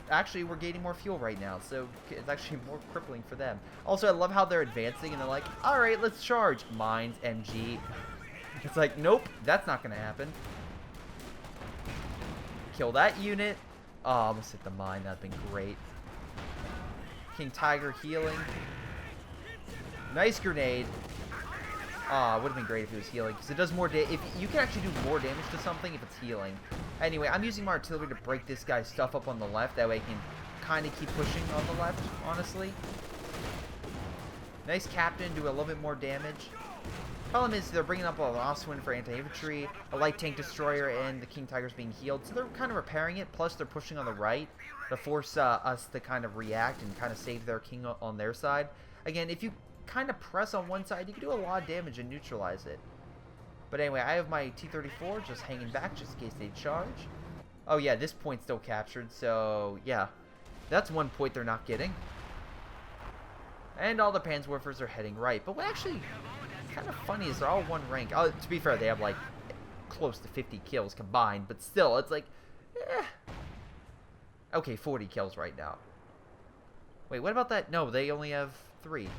S1: actually, we're gaining more fuel right now, so it's actually more crippling for them. Also, I love how they're advancing, and they're like, alright, let's charge. Mines, MG. It's like, nope, that's not going to happen. Kill that unit. Oh, almost hit the mine. That'd been great. King Tiger healing. Nice grenade. Ah, would have been great if it was healing, because it does more damage. If you can actually do more damage to something if it's healing. Anyway, I'm using my artillery to break this guy's stuff up on the left. That way I can kind of keep pushing on the left, honestly. Nice captain, do a little bit more damage. Problem is, they're bringing up a Lost Wind for anti-infantry, a light tank destroyer, and the King Tiger's being healed. So they're kind of repairing it, plus they're pushing on the right to force us to kind of react and kind of save their king on their side. Again, if you kind of press on one side, you can do a lot of damage and neutralize it. But anyway, I have my T-34 just hanging back just in case they charge. Oh yeah, this point's still captured, so yeah. That's one point they're not getting. And all the Panzerwerfers are heading right. But what actually kind of funny is they're all one rank. Oh, to be fair, they have like close to 50 kills combined, but still, it's like, eh. Okay, 40 kills right now. Wait, what about that? No, they only have 3. I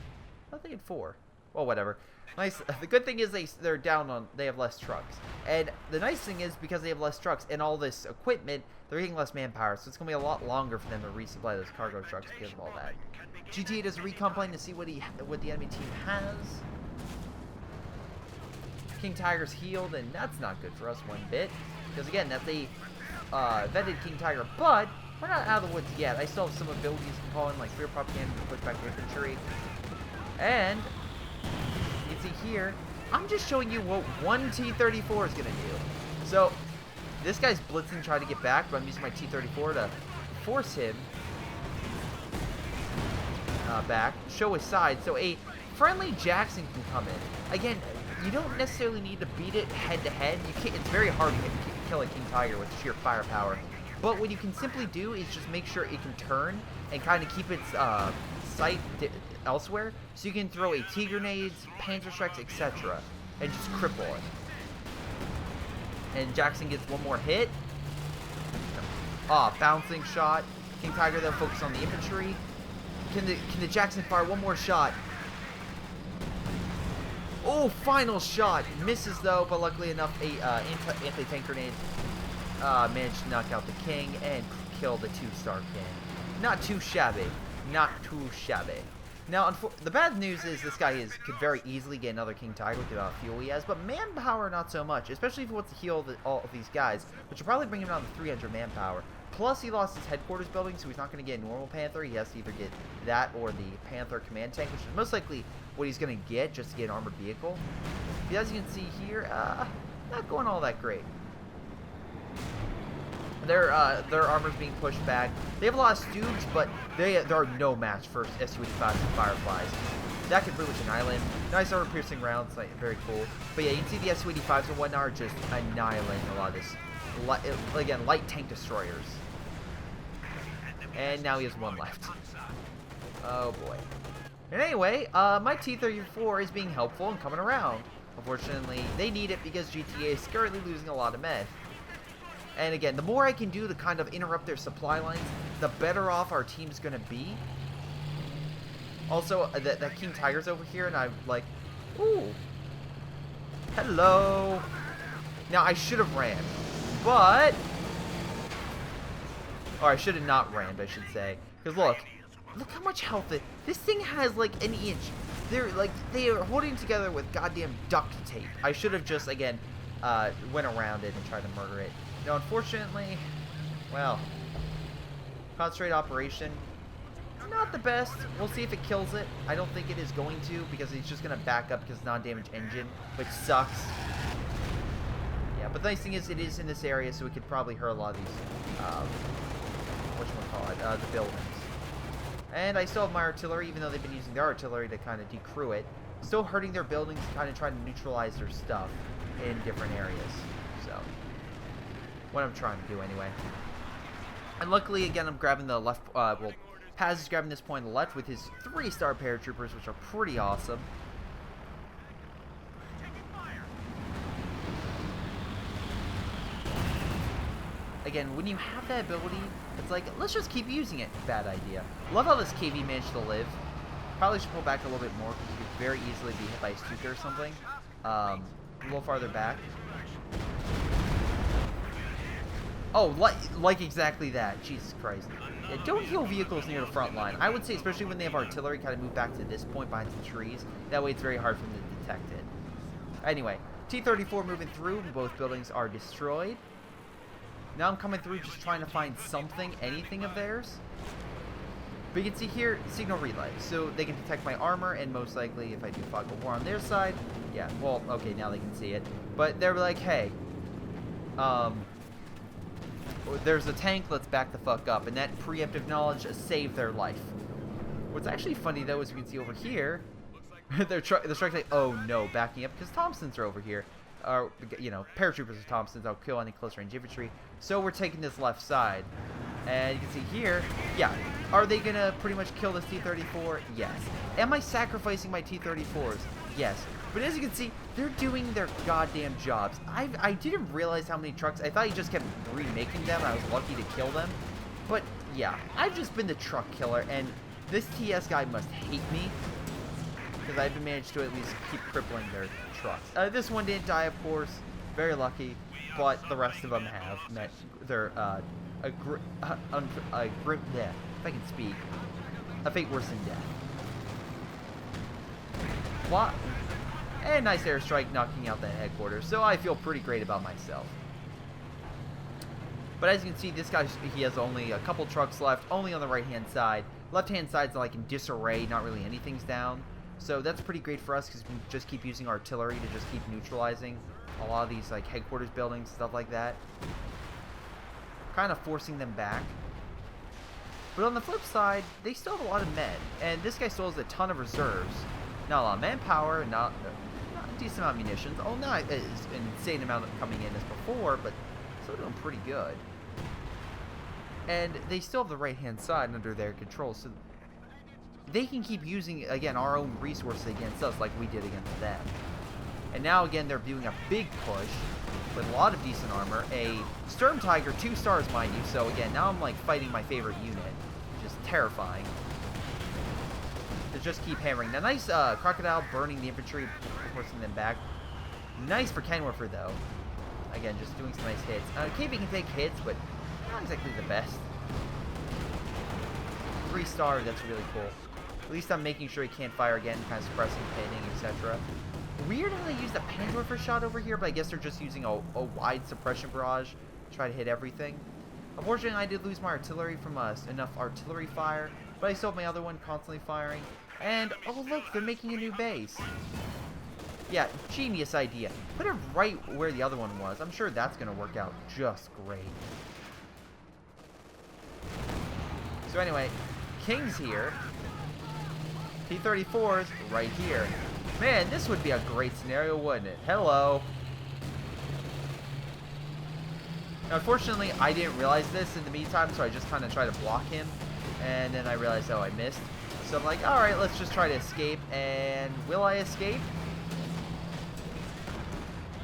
S1: thought they had 4. Well, whatever. Nice. The good thing is they're down on, they have less trucks. And the nice thing is, because they have less trucks and all this equipment, they're getting less manpower, so it's going to be a lot longer for them to resupply those cargo trucks because of all that. GTA does a recon plan to see what the enemy team has. King Tiger's healed, and that's not good for us one bit. Because again, that's a vetted King Tiger, but we're not out of the woods yet. I still have some abilities to call in, like fear propaganda to push back the infantry. And you can see here, I'm just showing you what one T-34 is going to do. So, this guy's blitzing, trying to get back, but I'm using my T-34 to force him back, show his side, so a friendly Jackson can come in. Again, you don't necessarily need to beat it head-to-head. It's very hard to kill a King Tiger with sheer firepower. But what you can simply do is just make sure it can turn and kind of keep its sight elsewhere, so you can throw AT grenades, Panzer strikes, etc., and just cripple it. And Jackson gets one more hit. Bouncing shot. King Tiger then focus on the infantry. Can the Jackson fire one more shot? Oh, final shot. Misses though, but luckily enough, a anti-tank grenade managed to knock out the King and kill the 2-star King. not too shabby. Not too shabby. Now, the bad news is this guy could very easily get another King Tiger with the amount of fuel he has, but manpower not so much, especially if he wants to heal all of these guys, which will probably bring him down to 300 manpower. Plus, he lost his headquarters building, so he's not going to get a normal Panther. He has to either get that or the Panther command tank, which is most likely what he's going to get just to get an armored vehicle. But as you can see here, not going all that great. Their armor's being pushed back. They have a lot of Stooges, but they are no match for Su-85s and Fireflies. That could pretty much annihilate him. Nice armor-piercing rounds, like, very cool. But yeah, you can see the Su-85s and whatnot are just annihilating a lot of this. Again, light tank destroyers. And now he has one left. Oh boy. And anyway, my T-34 is being helpful and coming around. Unfortunately, they need it because GTA is currently losing a lot of men. And again, the more I can do to kind of interrupt their supply lines, the better off our team's going to be. Also, that King Tiger's over here, and I'm like, ooh. Hello. Now, I should have ran, but... Or I should have not ran, I should say. Because look how much health this thing has, like, an inch. They are holding together with goddamn duct tape. I should have just, again, went around it and tried to murder it. Now, unfortunately, well, concentrate operation, not the best. We'll see if it kills it. I don't think it is going to, because he's just going to back up because non-damage engine, which sucks. Yeah, but the nice thing is it is in this area, so we could probably hurt a lot of these, the buildings. And I still have my artillery, even though they've been using their artillery to kind of decrew it. Still hurting their buildings, kind of trying to neutralize their stuff in different areas. So, what I'm trying to do anyway. And luckily, again, I'm grabbing the left, Paz is grabbing this point on the left with his 3-star paratroopers, which are pretty awesome. Again, when you have that ability, it's like, let's just keep using it. Bad idea. Love how this KV managed to live. Probably should pull back a little bit more, because you could very easily be hit by a Stuka or something. A little farther back. Oh, like exactly that. Jesus Christ. Yeah, don't heal vehicles near the front line. I would say, especially when they have artillery, kind of move back to this point behind some trees. That way it's very hard for them to detect it. Anyway, T-34 moving through. Both buildings are destroyed. Now I'm coming through just trying to find something, anything of theirs. But you can see here, signal relay. So they can detect my armor, and most likely if I do fog of war on their side, yeah, well, okay, now they can see it. But they're like, hey, there's a tank, let's back the fuck up. And that preemptive knowledge saved their life. What's actually funny, though, is you can see over here, the strike's like, oh no, backing up, because Thompsons are over here. You know, paratroopers are Thompsons, I'll kill any close range infantry. So we're taking this left side. And you can see here, yeah, are they going to pretty much kill this T-34? Yes. Am I sacrificing my T-34s? Yes. But as you can see, they're doing their goddamn jobs. I didn't realize how many trucks. I thought he just kept remaking them. I was lucky to kill them. But yeah, I've just been the truck killer, and this TS guy must hate me, because I've managed to at least keep crippling their trucks. This one didn't die, of course. Very lucky. But the rest of them have met their, if I can speak, a fate worse than death. What? And nice airstrike knocking out the headquarters, so I feel pretty great about myself. But as you can see, this guy, he has only a couple trucks left, only on the right-hand side. Left-hand side's like in disarray, not really anything's down. So that's pretty great for us, because we just keep using artillery to just keep neutralizing a lot of these like headquarters buildings, stuff like that. Kind of forcing them back. But on the flip side, they still have a lot of men. And this guy still has a ton of reserves. Not a lot of manpower, not a decent amount of munitions. Oh, not an insane amount coming in as before, but still doing pretty good. And they still have the right-hand side under their control, so they can keep using, again, our own resources against us like we did against them. And now, again, they're doing a big push with a lot of decent armor. A Sturm Tiger, 2 stars, mind you. So, again, now I'm, like, fighting my favorite unit, which is terrifying. To just keep hammering. Now, nice Crocodile burning the infantry, forcing them back. Nice for Kenworthy, though. Again, just doing some nice hits. KV can take hits, but not exactly the best. 3-star, that's really cool. At least I'm making sure he can't fire again, kind of suppressing, pinning, etc. Weird how they use the Panzerwerfer shot over here, but I guess they're just using a wide suppression barrage to try to hit everything. Unfortunately, I did lose my artillery from enough artillery fire, but I still have my other one constantly firing. And, oh look, they're making a new base. Yeah, genius idea. Put it right where the other one was. I'm sure that's going to work out just great. So anyway, King's here. T-34's right here. Man, this would be a great scenario, wouldn't it? Hello. Now, unfortunately, I didn't realize this in the meantime, so I just kind of tried to block him. And then I realized, oh, I missed. So I'm like, alright, let's just try to escape. And will I escape?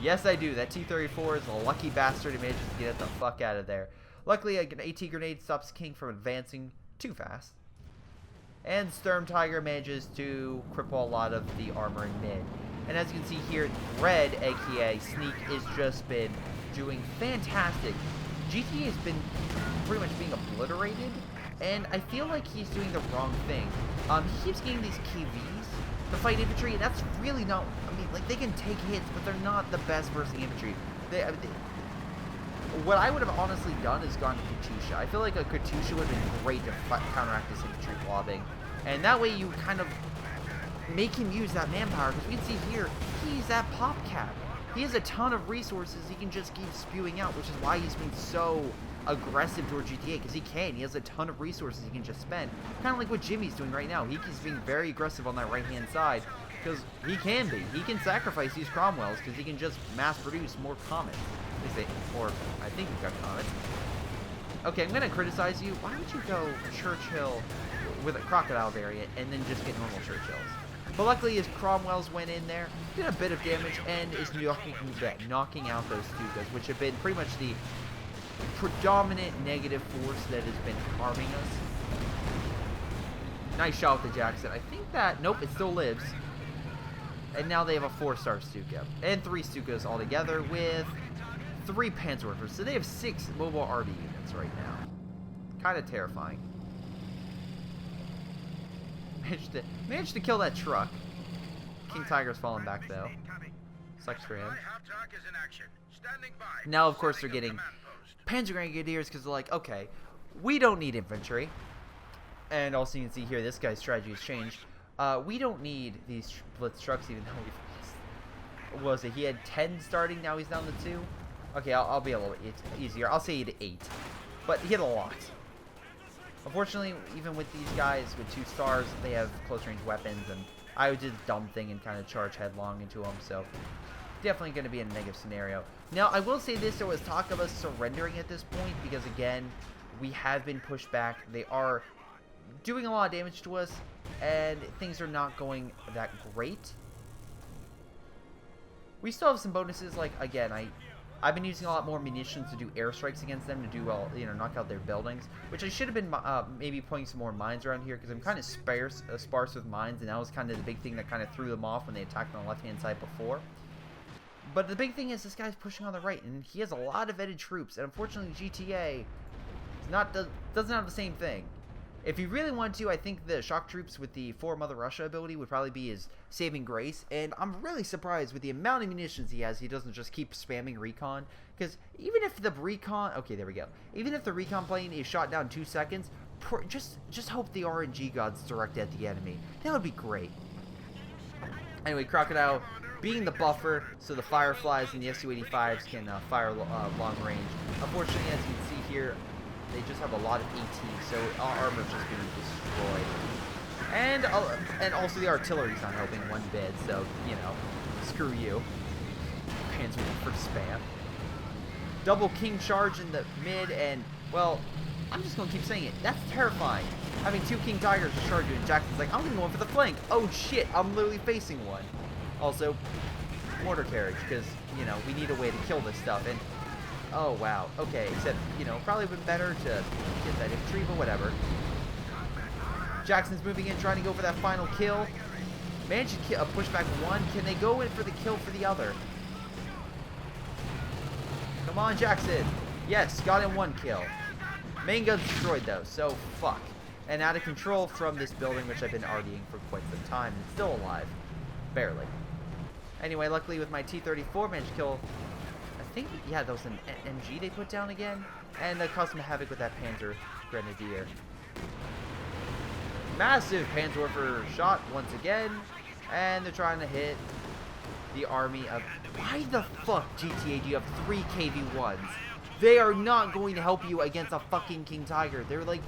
S1: Yes, I do. That T-34 is a lucky bastard who manages to get the fuck out of there. Luckily, an AT grenade stops King from advancing too fast. And Sturm Tiger manages to cripple a lot of the armor in mid. And as you can see here, Red, aka Sneak, has just been doing fantastic. GTA has been pretty much being obliterated, and I feel like he's doing the wrong thing. He keeps getting these KVs to fight infantry, and that's really not, I mean, like, they can take hits, but they're not the best versus infantry. What I would have honestly done is gone to Katusha. I feel like a Katusha would have been great to counteract this infantry blobbing. And that way you kind of make him use that manpower, because we can see here, he's that pop cap. He has a ton of resources he can just keep spewing out, which is why he's been so aggressive towards GTA, because he can. He has a ton of resources he can just spend. Kind of like what Jimmy's doing right now. He's being very aggressive on that right-hand side, because he can be. He can sacrifice these Cromwells, because he can just mass-produce more comets. Or, I think we've got comets. Okay, I'm going to criticize you. Why would you go Churchill with a crocodile variant and then just get normal Churchills? But luckily his Cromwells went in there, did a bit of damage, and is knocking out those Stukas, which have been pretty much the predominant negative force that has been harming us. Nice shot with the Jackson. I think that, nope, it still lives. And now they have a 4-star Stuka. And 3 Stukas altogether with 3 Panzerwerfers. So they have 6 mobile RD units right now. Kind of terrifying. Managed to kill that truck. King Tiger's falling back though. Sucks for him. Now of course they're getting Panzer Grenadiers because they're like, okay, we don't need infantry. And also you can see here this guy's strategy has changed. We don't need these Blitz trucks, even though we've... What was it? He had 10 starting, now he's down to 2. Okay, I'll be a little bit easier. I'll say he had 8. But he had a lot. Unfortunately, even with these guys with 2 stars, they have close-range weapons, and I did a dumb thing and kind of charge headlong into them, so definitely going to be a negative scenario. Now, I will say this, there was talk of us surrendering at this point, because again, we have been pushed back. They are doing a lot of damage to us, and things are not going that great. We still have some bonuses, like, again, I've been using a lot more munitions to do airstrikes against them to do, well, you know, knock out their buildings, which I should have been maybe putting some more mines around here, because I'm kind of sparse with mines, and that was kind of the big thing that kind of threw them off when they attacked on the left-hand side before. But the big thing is this guy's pushing on the right, and he has a lot of vetted troops, and unfortunately GTA doesn't have the same thing. If he really wanted to, I think the shock troops with the 4 Mother Russia ability would probably be his saving grace. And I'm really surprised with the amount of munitions he has, he doesn't just keep spamming recon. Because even if the recon... Okay, there we go. Even if the recon plane is shot down in 2 seconds, just hope the RNG gods direct at the enemy. That would be great. Anyway, Crocodile being the buffer, so the Fireflies and the Su-85s can fire long range. Unfortunately, as you can see here, they just have a lot of AT, so our armor's just being destroyed. And also the artillery's not helping one bit, so, you know, screw you. Panzer for spam. Double King charge in the mid, and, well, I'm just gonna keep saying it. That's terrifying. Having 2 King Tigers to charge you, and Jackson's like, I'm gonna go in for the flank. Oh shit, I'm literally facing one. Also, mortar carriage, because, you know, we need a way to kill this stuff, and oh, wow. Okay, except, you know, probably been better to get that infantry, but whatever. Jackson's moving in, trying to go for that final kill. Managed to push back 1. Can they go in for the kill for the other? Come on, Jackson. Yes, got in 1 kill. Main gun's destroyed, though, so fuck. and out of control from this building, which I've been RDing for quite some time, and it's still alive. Barely. Anyway, luckily with my T-34, managed to kill, I think, yeah, that was an MG they put down again, and caused some havoc with that Panzer Grenadier. Massive Panzerwerfer shot once again, and they're trying to hit the army of... Why the fuck, GTA, do you have 3 KV-1s? They are not going to help you against a fucking King Tiger. They're like...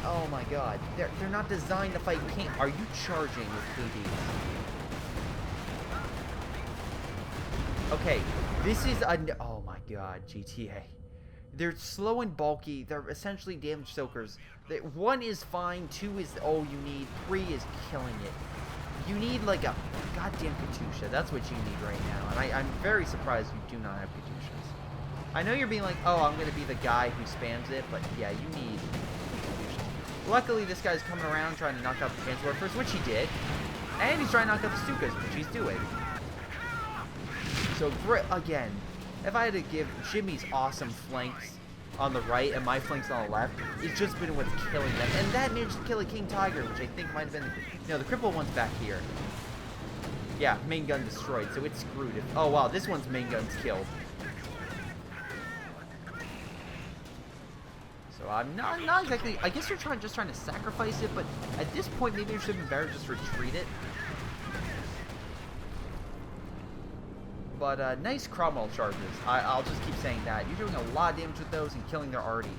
S1: Oh my god. They're not designed to fight King... Are you charging with KVs? Okay, this is a... Oh my god, GTA. They're slow and bulky. They're essentially damage soakers. 1 is fine, 2 is all you need, 3 is killing it. You need like a goddamn Katusha. That's what you need right now. And I'm very surprised you do not have Katushas. I know you're being like, oh, I'm going to be the guy who spams it, but yeah, you need Katushas. Luckily, this guy's coming around trying to knock out the Panzerwerfers, which he did. And he's trying to knock out the Stukas, which he's doing. So, again, if I had to give Jimmy's awesome flanks on the right and my flanks on the left, it's just been what's killing them. And that managed to kill a King Tiger, which I think might have been... No, the crippled one's back here. Yeah, main gun destroyed, so it's screwed. Oh, wow, this one's main gun's killed. So I'm not exactly... I guess you're just trying to sacrifice it, but at this point, maybe it should have been better just retreat it. But nice Cromwell charges. I'll just keep saying that. You're doing a lot of damage with those and killing their arty.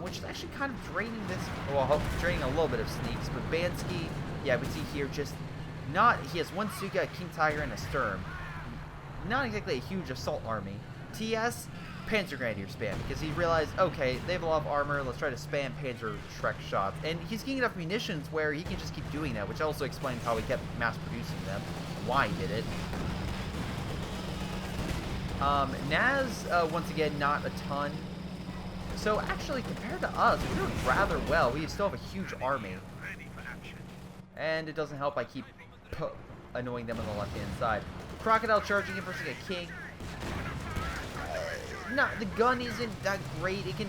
S1: Which is actually kind of draining this... Well, draining a little bit of sneaks. But Bansky, yeah, we see here just not... He has 1 Suga, a King Tiger, and a Sturm. Not exactly a huge assault army. TS, Panzer Grenadier spam. Because he realized, okay, they have a lot of armor. Let's try to spam Panzer Shrek shots. And he's getting enough munitions where he can just keep doing that. Which also explains how he kept mass producing them. Why he did it. Naz, once again, not a ton. So, actually, compared to us, we're doing rather well. We still have a huge army. And it doesn't help I keep annoying them on the left-hand side. Crocodile charging in versus a King. No, the gun isn't that great. It can...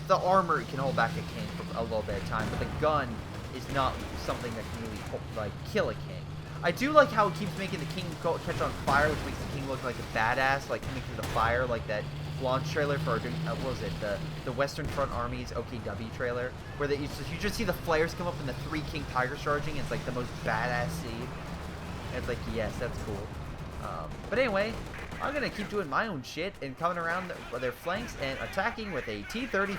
S1: The armor can hold back a King for a little bit of time, but the gun is not something that can really, like, kill a King. I do like how it keeps making the King catch on fire, which makes the King look like a badass, like coming through the fire, like that launch trailer for, what was it, the Western Front Army's OKW trailer, where you just see the flares come up and the 3 King Tigers charging, and it's like the most badass scene. And it's like, yes, that's cool. But anyway, I'm going to keep doing my own shit and coming around their flanks and attacking with a T-34.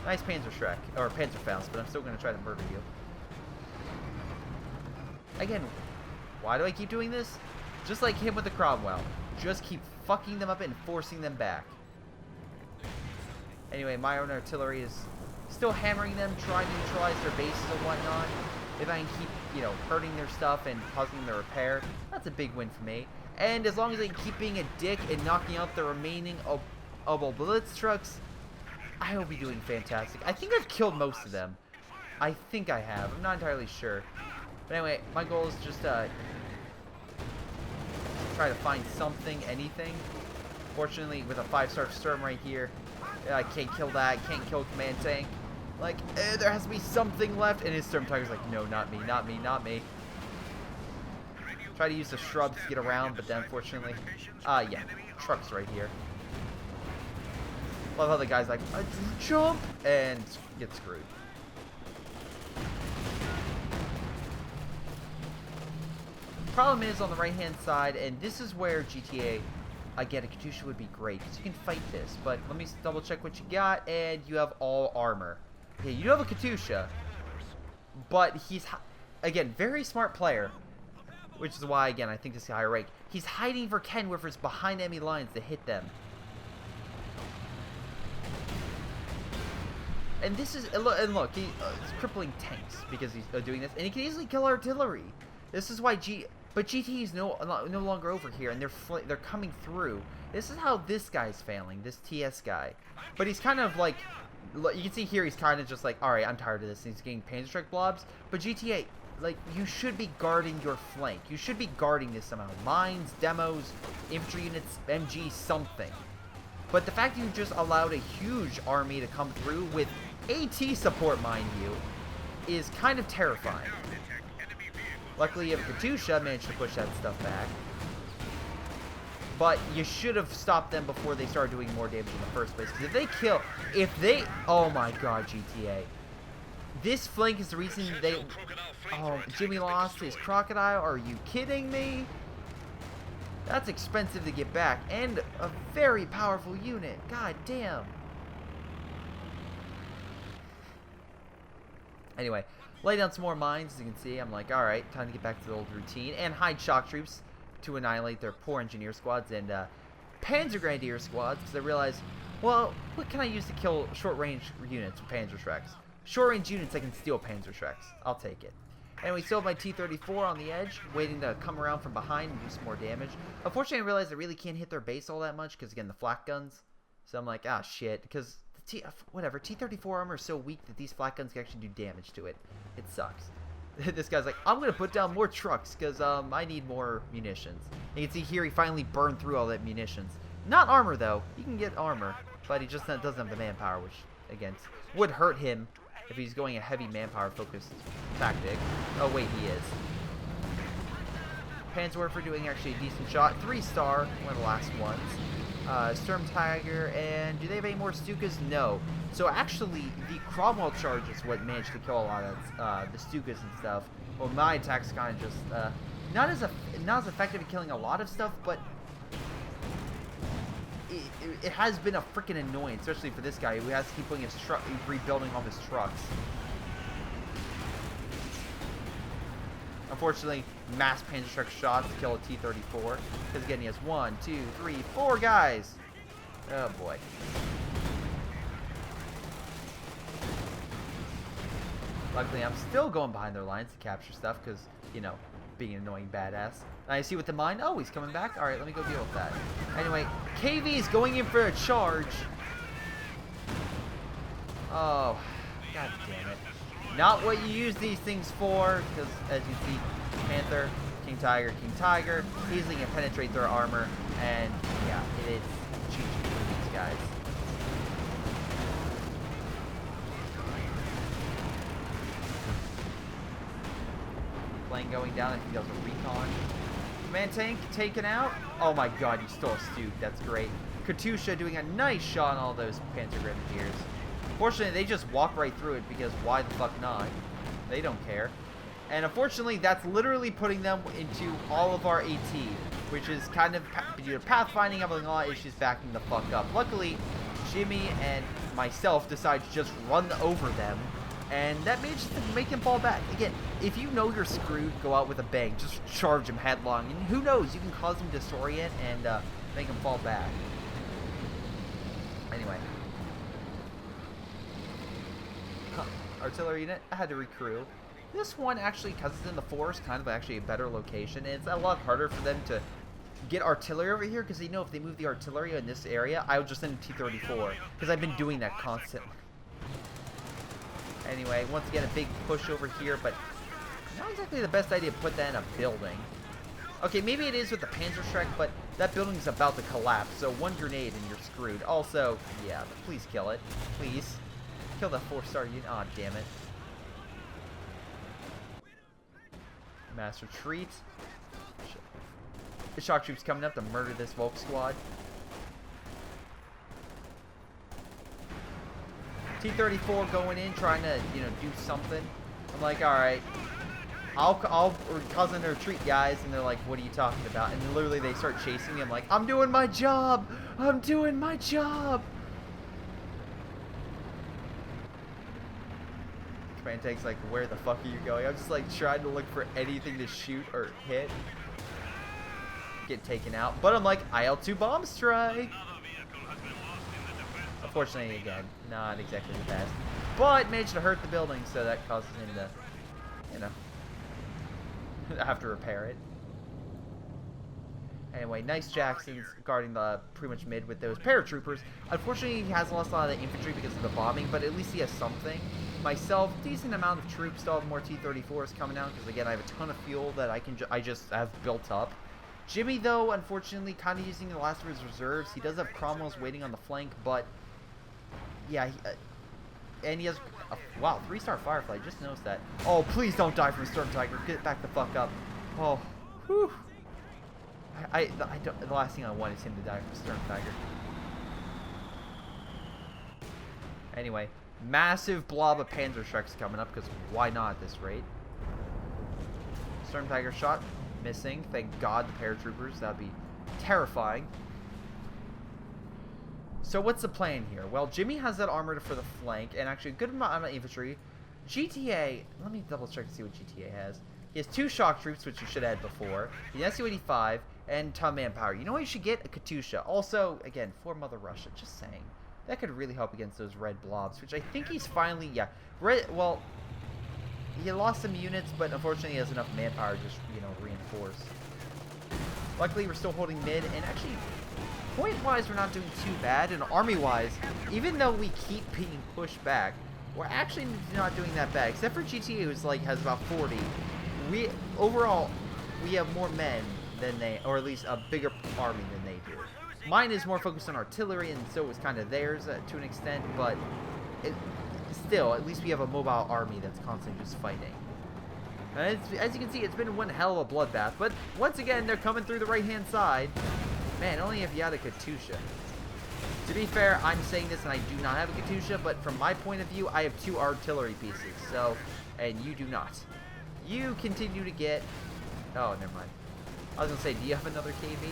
S1: Nice Panzer Shrek, or Panzerfaust, but I'm still going to try to murder you. Again, why do I keep doing this? Just like him with the Cromwell. Just keep fucking them up and forcing them back. Anyway, my own artillery is still hammering them, trying to neutralize their bases and whatnot. If I can keep, you know, hurting their stuff and causing them to repair, that's a big win for me. And as long as I can keep being a dick and knocking out the remaining Opel Blitz trucks, I will be doing fantastic. I think I've killed most of them. I think I have. I'm not entirely sure. But anyway, my goal is just try to find something, anything. Fortunately, with a 5-star Sturm right here, I can't kill that. Can't kill Command Tank. Like, there has to be something left. And his Sturm Tiger's like, no, not me, not me, not me. Try to use the shrubs to get around, but then unfortunately, yeah, truck's right here. Love how the guy's like, jump, and get screwed. Problem is on the right hand side, and this is where GTA, again, a Katusha would be great because you can fight this. But let me double check what you got, and you have all armor. Okay, you do have a Katusha, but he's again very smart player, which is why again I think this is higher rank. He's hiding for Kenwiffers behind enemy lines to hit them. And this is and look, he's crippling tanks because he's doing this, and he can easily kill artillery. This is why But GT is no longer over here, and they're coming through. This is how this guy's failing, this TS guy. But he's kind of like, you can see here, he's kind of just like, all right, I'm tired of this. And he's getting Panzer Strike blobs. But GTA, like, you should be guarding your flank. You should be guarding this somehow. Mines, demos, infantry units, MG, something. But the fact that you just allowed a huge army to come through with AT support, mind you, is kind of terrifying. Luckily, you have a Katusha managed to push that stuff back. But you should have stopped them before they started doing more damage in the first place. Because if they, oh my god, GTA. This flank is the reason they, oh, Jimmy lost his crocodile. Are you kidding me? That's expensive to get back. And a very powerful unit. God damn. Anyway, lay down some more mines. As you can see, I'm like, alright, time to get back to the old routine. And hide shock troops to annihilate their poor engineer squads and Panzer Grenadier squads, because I realized, well, what can I use to kill short-range units with Panzer Shreks? Short-range units that can steal Panzer Shreks. I'll take it. Anyway, still have my T-34 on the edge, waiting to come around from behind and do some more damage. Unfortunately, I realized I really can't hit their base all that much, because again, the flak guns. So I'm like, ah, shit, because whatever, T-34 armor is so weak that these flak guns can actually do damage to it. It sucks. This guy's like, I'm going to put down more trucks because I need more munitions. You can see here he finally burned through all that munitions. Not armor, though. He can get armor, but he just doesn't have the manpower, which, again, would hurt him if he's going a heavy manpower-focused tactic. Oh, wait, he is. Panzerwerfer doing actually a decent shot. 3-star, one of the last ones. Storm Tiger, and do they have any more Stukas? No. So actually, the Cromwell charge is what managed to kill a lot of the Stukas and stuff. Well, my attack's kind of just not as effective at killing a lot of stuff, but it has been a freaking annoying, especially for this guy who has to keep putting his rebuilding all his trucks. Unfortunately, mass Panzer Shrek shots kill a T-34. Because again, he has 1, 2, 3, 4 guys. Oh boy. Luckily, I'm still going behind their lines to capture stuff because, you know, being an annoying badass. I see with the mine. Oh, he's coming back. All right, let me go deal with that. Anyway, KV is going in for a charge. Oh, god damn it. Not what you use these things for, because as you see, Panther, King Tiger, easily can penetrate their armor, and yeah, it is GG for these guys. Plane going down, I think that was a recon. Command tank taken out. Oh my god, you stole a Stuke, that's great. Katusha doing a nice shot on all those Panzer Grenadiers. Fortunately, they just walk right through it because why the fuck not? They don't care. And unfortunately, that's literally putting them into all of our AT, which is kind of, due to pathfinding, having a lot of issues backing the fuck up. Luckily, Jimmy and myself decide to just run over them, and that managed to make him fall back. Again, if you know you're screwed, go out with a bang. Just charge him headlong, and who knows, you can cause him disorient and make him fall back. Anyway. Artillery unit, I had to recrew. This one actually, because it's in the forest, kind of actually a better location, and it's a lot harder for them to get artillery over here, because they know if they move the artillery in this area, I would just send a T-34, because I've been doing that constantly. Anyway, once again, a big push over here, but not exactly the best idea to put that in a building. Okay, maybe it is with the Panzer Shrek, but that building's about to collapse, so one grenade and you're screwed. Also, yeah, please kill it. Please. Kill that 4-star unit. Aw, damn it. Mass retreat. The shock troops coming up to murder this Volk squad. T-34 going in, trying to, you know, do something. I'm like, alright. I'll cause a retreat, guys. And they're like, what are you talking about? And literally they start chasing me. I'm like, I'm doing my job. I'm doing my job. Command tank's like, where the fuck are you going? I'm just like trying to look for anything to shoot or hit. Get taken out. But I'm like, IL-2 bomb strike. Unfortunately, again, not exactly the best. But managed to hurt the building, so that causes him to, you know, have to repair it. Anyway, nice Jackson's guarding the pretty much mid with those paratroopers. Unfortunately, he has lost a lot of the infantry because of the bombing, but at least he has something. Myself, decent amount of troops, still have more T-34s coming out because again, I have a ton of fuel that I just have built up. Jimmy, though, unfortunately, kind of using the last of his reserves. He does have Cromwell's waiting on the flank, but yeah, and he has wow, 3-star Firefly. Just noticed that. Oh, please don't die from Storm Tiger. Get back the fuck up. Oh, whew. I don't, the last thing I want is him to die from Storm Tiger. Anyway, massive blob of Panzerschrecks coming up, because why not at this rate? Storm Tiger shot. Missing. Thank God the paratroopers. That would be terrifying. So what's the plan here? Well, Jimmy has that armor for the flank, and actually a good amount of infantry. GTA, let me double check to see what GTA has. He has 2 shock troops, which you should have had before. He has Su-85 and ton manpower. You know what you should get? A Katusha. Also, again, for Mother Russia. Just saying. That could really help against those red blobs, which I think he's finally, yeah. Well, he lost some units, but unfortunately he has enough manpower to just, you know, reinforce. Luckily, we're still holding mid, and actually, point-wise, we're not doing too bad, and army-wise, even though we keep being pushed back, we're actually not doing that bad, except for GTA, who's like, has about 40. Overall, we have more men than they, or at least a bigger army than they do. Mine is more focused on artillery, and so is kind of theirs to an extent, but still, at least we have a mobile army that's constantly just fighting. And as you can see, it's been one hell of a bloodbath, but once again, they're coming through the right-hand side. Man, only if you had a Katusha. To be fair, I'm saying this and I do not have a Katusha, but from my point of view, I have 2 artillery pieces, so, and you do not. You continue to get, oh, never mind. I was going to say, do you have another KV?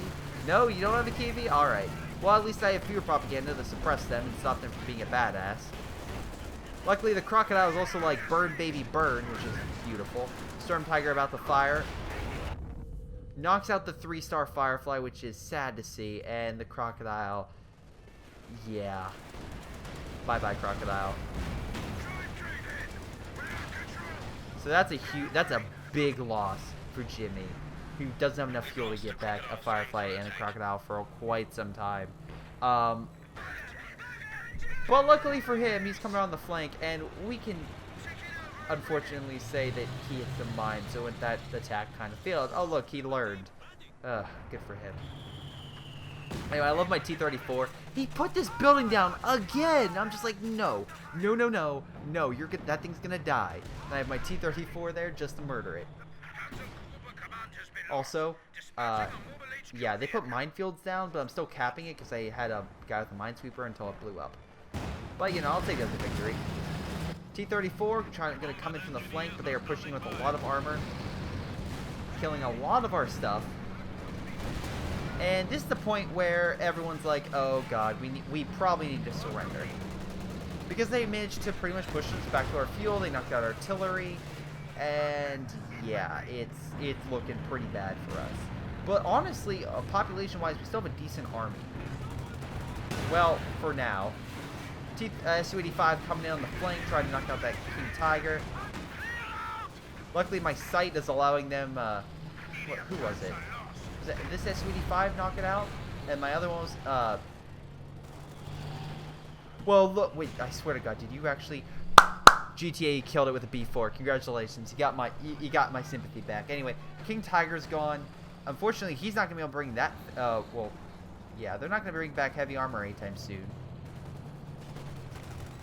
S1: No, you don't have a KV? Alright. Well, at least I have fewer propaganda to suppress them and stop them from being a badass. Luckily, the crocodile is also like burn baby burn, which is beautiful. Storm Tiger about to fire. Knocks out the 3-star Firefly, which is sad to see. And the crocodile, yeah. Bye-bye, crocodile. So that's a big loss for Jimmy, who doesn't have enough fuel to get back a Firefly and a crocodile for quite some time. But luckily for him, he's coming around the flank, and we can unfortunately say that he hits the mine, so when that attack kind of failed. Oh look, he learned. Good for him. Anyway, I love my T-34. He put this building down again! I'm just like, no. No, no, no. No, that thing's gonna die. And I have my T-34 there just to murder it. Also, yeah, they put minefields down, but I'm still capping it because I had a guy with a minesweeper until it blew up. But, you know, I'll take it as a victory. T-34 going to come in from the flank, but they are pushing with a lot of armor, killing a lot of our stuff. And this is the point where everyone's like, oh god, we probably need to surrender. Because they managed to pretty much push us back to our fuel, they knocked out artillery, and yeah, it's looking pretty bad for us. But honestly, population-wise, we still have a decent army. Well, for now. Su-85 coming in on the flank, trying to knock out that King Tiger. Luckily, my sight is allowing them, who was it? Was it this Su-85 knock it out? And my other one was, well, look, wait, I swear to God, did you actually... GTA killed it with a B4. Congratulations. You got my sympathy back. Anyway, King Tiger's gone. Unfortunately, he's not going to be able to bring that, well, yeah, they're not going to bring back heavy armor anytime soon.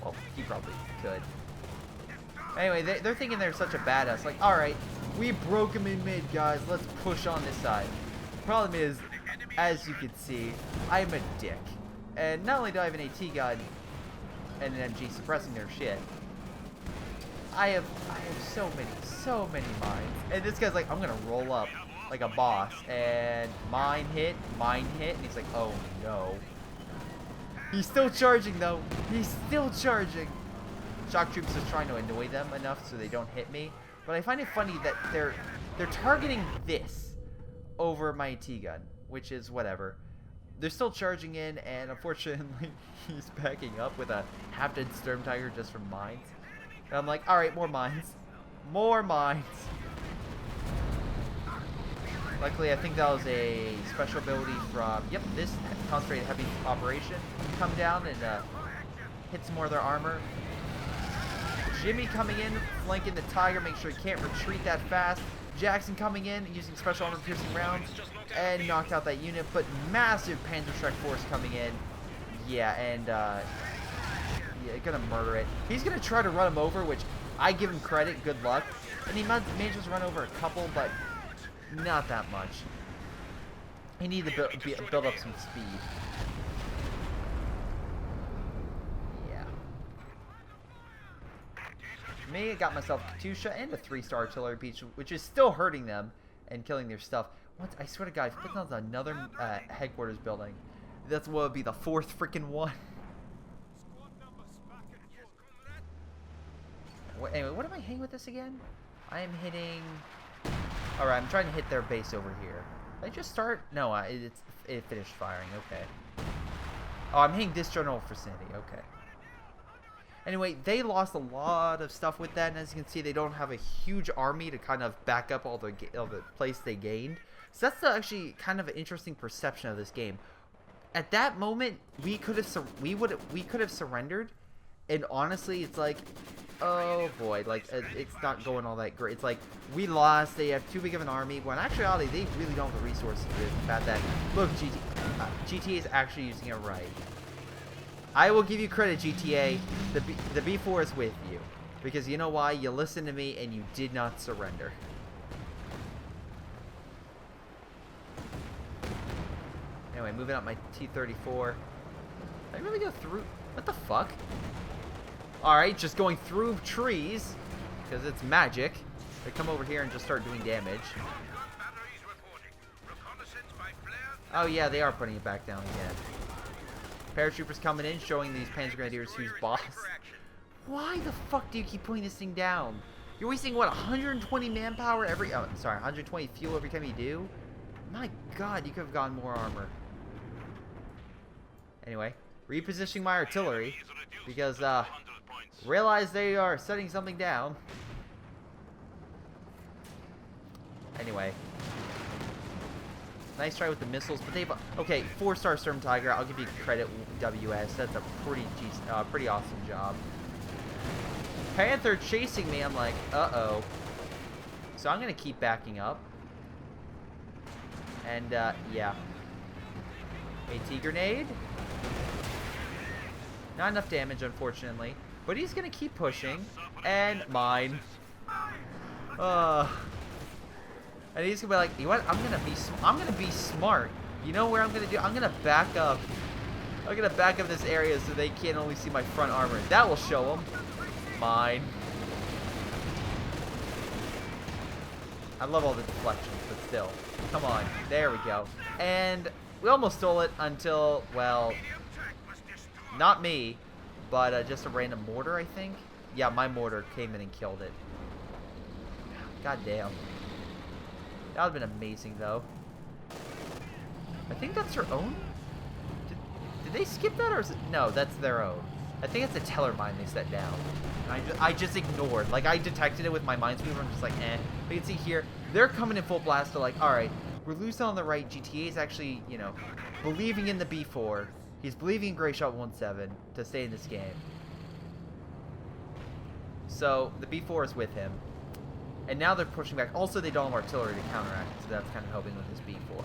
S1: Well, he probably could. Anyway, they're thinking they're such a badass. Like, alright, we broke him in mid, guys. Let's push on this side. Problem is, as you can see, I'm a dick. And not only do I have an AT gun and an MG suppressing their shit, I have so many mines. And this guy's like, I'm gonna roll up like a boss. And mine hit, and he's like, oh no. He's still charging though. He's still charging. Shock troops is trying to annoy them enough so they don't hit me. But I find it funny that they're targeting this over my T-gun, which is whatever. They're still charging in, and unfortunately, he's backing up with a half-dead Storm Tiger just from mines. And I'm like, alright, more mines. More mines. Luckily, I think that was a special ability from, yep, this concentrated heavy operation. Come down and hit some more of their armor. Jimmy coming in, flanking the Tiger, make sure he can't retreat that fast. Jackson coming in, using special armor piercing rounds, and knocked out that unit. But massive Panzerschreck force coming in. Yeah, and yeah, gonna murder it. He's gonna try to run him over, which I give him credit, good luck. And he manages to run over a couple, but not that much. He needed to build up some speed. Yeah. Me, I got myself Katusha and a 3-star artillery piece, which is still hurting them and killing their stuff. Once, I swear to God, if I put on another headquarters building, that's what would be the 4th freaking one. Anyway, what am I hitting with this again? I am hitting... Alright, I'm trying to hit their base over here. Did I just start? No, it finished firing. Okay. Oh, I'm hitting this general vicinity. Okay. Anyway, they lost a lot of stuff with that, and as you can see, they don't have a huge army to kind of back up all the place they gained. So that's actually kind of an interesting perception of this game. At that moment, we could have surrendered, and honestly, it's like, oh boy, like it's not going all that great. It's like we lost. They have too big of an army. When in actuality, they really don't have the resources to do it. The fact that look, GTA is actually using it right. I will give you credit, GTA. The B4 is with you because you know why? You listened to me and you did not surrender. Anyway, moving up my T-34. Did I really go through? What the fuck? Alright, just going through trees, because it's magic. They come over here and just start doing damage. Oh yeah, they are putting it back down again. Paratroopers coming in, showing these Panzer Grenadiers who's boss. Why the fuck do you keep putting this thing down? You're wasting, what, 120 manpower every... Oh, sorry, 120 fuel every time you do? My god, you could have gotten more armor. Anyway, repositioning my artillery, because, realize they are setting something down. Anyway. Nice try with the missiles, but they've... Okay, 4-star Storm Tiger, I'll give you credit, WS. That's a pretty awesome job. Panther chasing me, I'm like, uh-oh. So I'm going to keep backing up. And, yeah. AT grenade. Not enough damage, unfortunately. But he's going to keep pushing. And mine. And he's going to be like, you know what? I'm going to be smart. You know where I'm going to do? I'm going to back up. I'm going to back up this area so they can't only see my front armor. That will show them. Mine. I love all the deflections, but still. Come on. There we go. And we almost stole it until, well, not me, but just a random mortar, I think. Yeah, my mortar came in and killed it. God damn. That would have been amazing, though. I think that's their own? Did they skip that, or is it... No, that's their own. I think it's a teller mine they set down. And I just ignored. Like, I detected it with my minesweeper. I'm just like, eh. But you can see here, they're coming in full blast. They're like, alright, we're losing on the right. GTA is actually, you know, believing in the B4. He's believing in Greyshot117 to stay in this game. So, the B4 is with him. And now they're pushing back. Also, they don't have artillery to counteract, so that's kind of helping with this B4.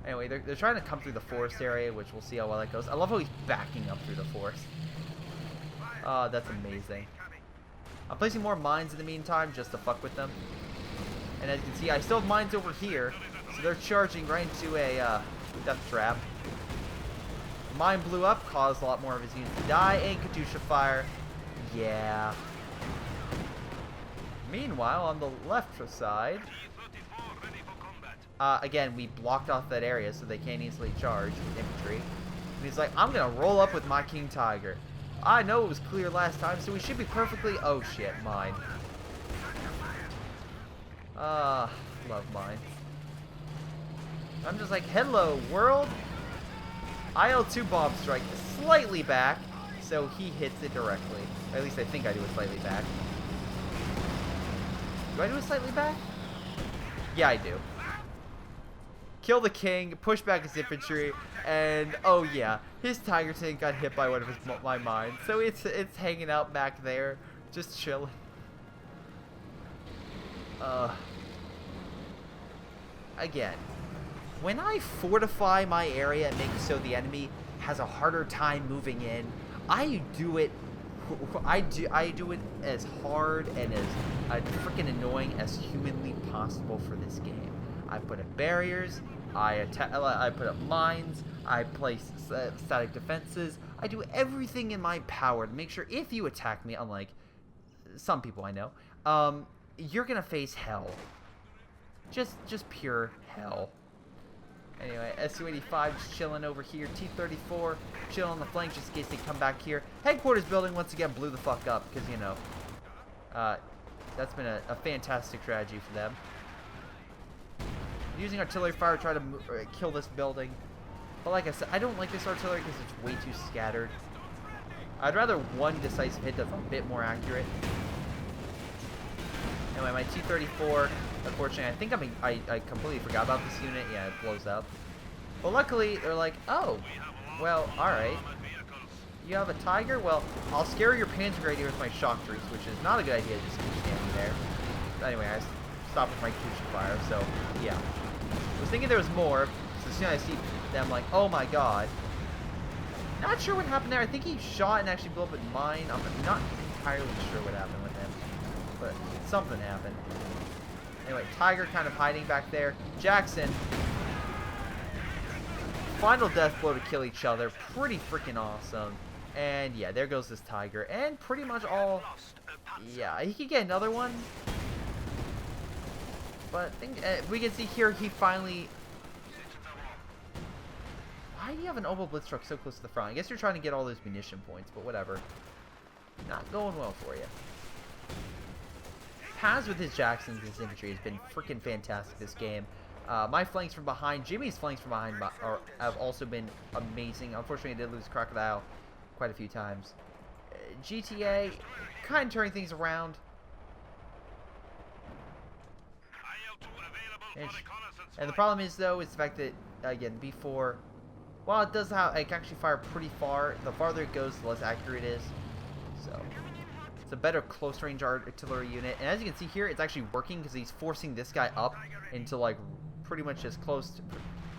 S1: Anyway, they're trying to come through the forest area, which we'll see how well that goes. I love how he's backing up through the forest. Oh, that's amazing. I'm placing more mines in the meantime, just to fuck with them. And as you can see, I still have mines over here, so they're charging right into a death trap. Mine blew up, caused a lot more of his units to die, and Katusha fire. Yeah. Meanwhile, on the left side, again, we blocked off that area so they can't easily charge with infantry. And he's like, I'm going to roll up with my King Tiger. I know it was clear last time, so we should be perfectly... Oh, shit, mine. Love mine. I'm just like, hello, world. IL-2 bomb strike slightly back, so he hits it directly. At least I think I do it slightly back. Do I do it slightly back? Yeah, I do. Kill the king, push back his infantry, and oh yeah, his tiger tank got hit by one of my mines, so it's hanging out back there, just chilling. Again, when I fortify my area and make it so the enemy has a harder time moving in. I do it it as hard and as freaking annoying as humanly possible for this game. I put up barriers, I put up mines, I place static defenses. I do everything in my power to make sure if you attack me, unlike some people I know, you're gonna face hell. Just pure hell. Anyway, SU-85 just chilling over here. T-34 chilling on the flank just in case they come back here. Headquarters building once again blew the fuck up because, you know, that's been a fantastic strategy for them. Using artillery fire to try to kill this building. But like I said, I don't like this artillery because it's way too scattered. I'd rather one decisive hit that's a bit more accurate. Anyway, my T-34, unfortunately, I think I completely forgot about this unit. Yeah, it blows up. But luckily, they're like, oh, well, alright. You have a Tiger? Well, I'll scare your Panzer Grenadier with my shock troops, which is not a good idea, just keep standing there. But anyway, I stopped with my crucial fire, so, yeah. I was thinking there was more, so as soon as I see them, like, oh my god. Not sure what happened there. I think he shot and actually blew up a mine. I'm not entirely sure what happened with him, but something happened. Anyway, Tiger kind of hiding back there. Jackson. Final death blow to kill each other. Pretty freaking awesome. And yeah, there goes this Tiger. And pretty much all... Yeah, he could get another one. But we can see here he finally... Why do you have an Opel Blitz truck so close to the front? I guess you're trying to get all those munition points, but whatever. Not going well for you. Paz with his Jacksons and his infantry has been freaking fantastic this game. My flanks from behind, Jimmy's flanks from behind have also been amazing. Unfortunately, I did lose Crocodile quite a few times. GTA, kind of turning things around. And the problem is, though, is the fact that, again, B4, while it does have, it can actually fire pretty far. The farther it goes, the less accurate it is. So... It's a better close-range artillery unit, and as you can see here, it's actually working because he's forcing this guy up into like pretty much his close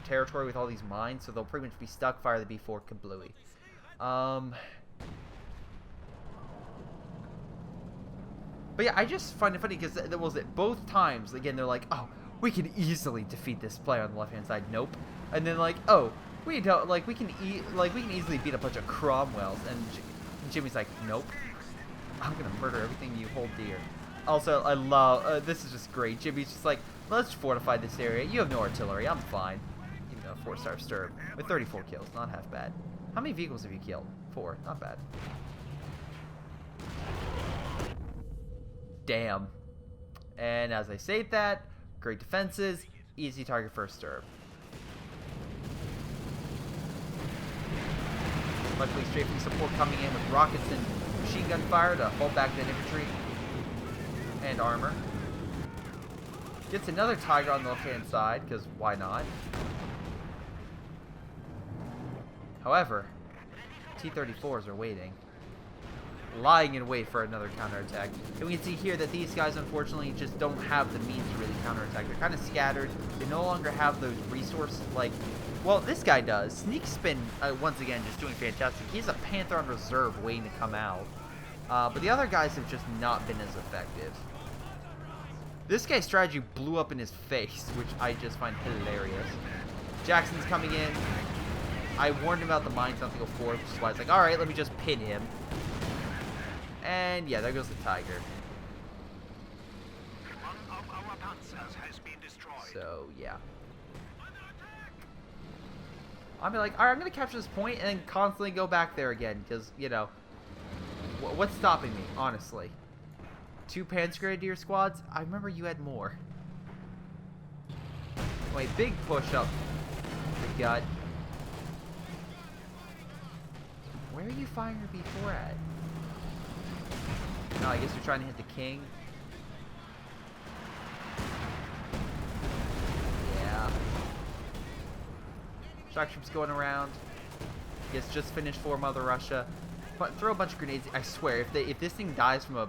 S1: territory with all these mines, so they'll pretty much be stuck. Fire the B4 kablooey. But yeah, I just find it funny because there was it both times. Again, they're like, "Oh, we can easily defeat this player on the left-hand side." Nope. And then like, "Oh, we don't like we can easily beat a bunch of Cromwells," and Jimmy's like, "Nope. I'm gonna murder everything you hold dear." Also, I love, this is just great. Jimmy's just like, let's fortify this area. You have no artillery, I'm fine. Even though 4-star stirred with 34 kills, not half bad. How many vehicles have you killed? 4, not bad. Damn. And as I say that, great defenses, easy target first stir. Luckily, strafing support coming in with rockets and machine gun fire to hold back that infantry and armor. Gets another Tiger on the left-hand side, because why not? However, T-34s are waiting. Lying in wait for another counterattack. And we can see here that these guys, unfortunately, just don't have the means to really counterattack. They're kind of scattered. They no longer have those resources, like... Well, this guy does. Sneak's been, once again, just doing fantastic. He's a Panther on reserve waiting to come out. But the other guys have just not been as effective. This guy's strategy blew up in his face, which I just find hilarious. Jackson's coming in. I warned him about the mines not to go forward, which is why it's like, alright, let me just pin him. And yeah, there goes the Tiger. So, yeah. I'll be like, alright, I'm going to capture this point and then constantly go back there again. Because, you know, what's stopping me, honestly? 2 Panzer Grenadier squads? I remember you had more. Wait, big push up the gut. Where are you firing your B4 at? No, I guess you're trying to hit the king. Yeah. Shock troops going around. Yes, just finished for Mother Russia. But throw a bunch of grenades. I swear, if this thing dies from a...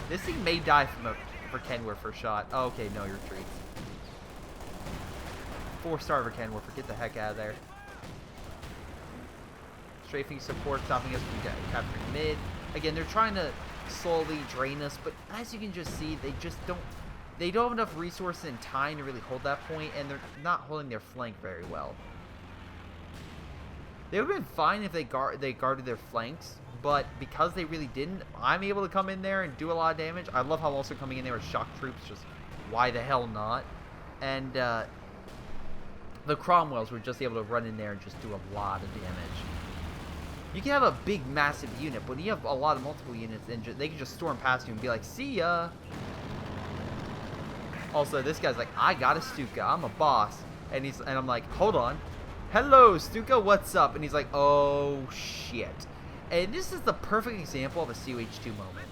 S1: This thing may die from a... For Kenworth first shot. Oh, okay, no, your retreats. 4-star for Kenworth. Get the heck out of there. strafing support, stopping us from capturing mid. Again, they're trying to slowly drain us, but as you can just see, they don't have enough resources and time to really hold that point, and they're not holding their flank very well. They would have been fine if they guarded their flanks, but because they really didn't, I'm able to come in there and do a lot of damage. I love how also coming in there with shock troops, just why the hell not? And the Cromwells were just able to run in there and just do a lot of damage. You can have a big, massive unit, but when you have a lot of multiple units, and they can just storm past you and be like, see ya! Also, this guy's like, I got a Stuka, I'm a boss. And I'm like, hold on. Hello, Stuka, what's up? And he's like, oh, shit. And this is the perfect example of a CH2 moment.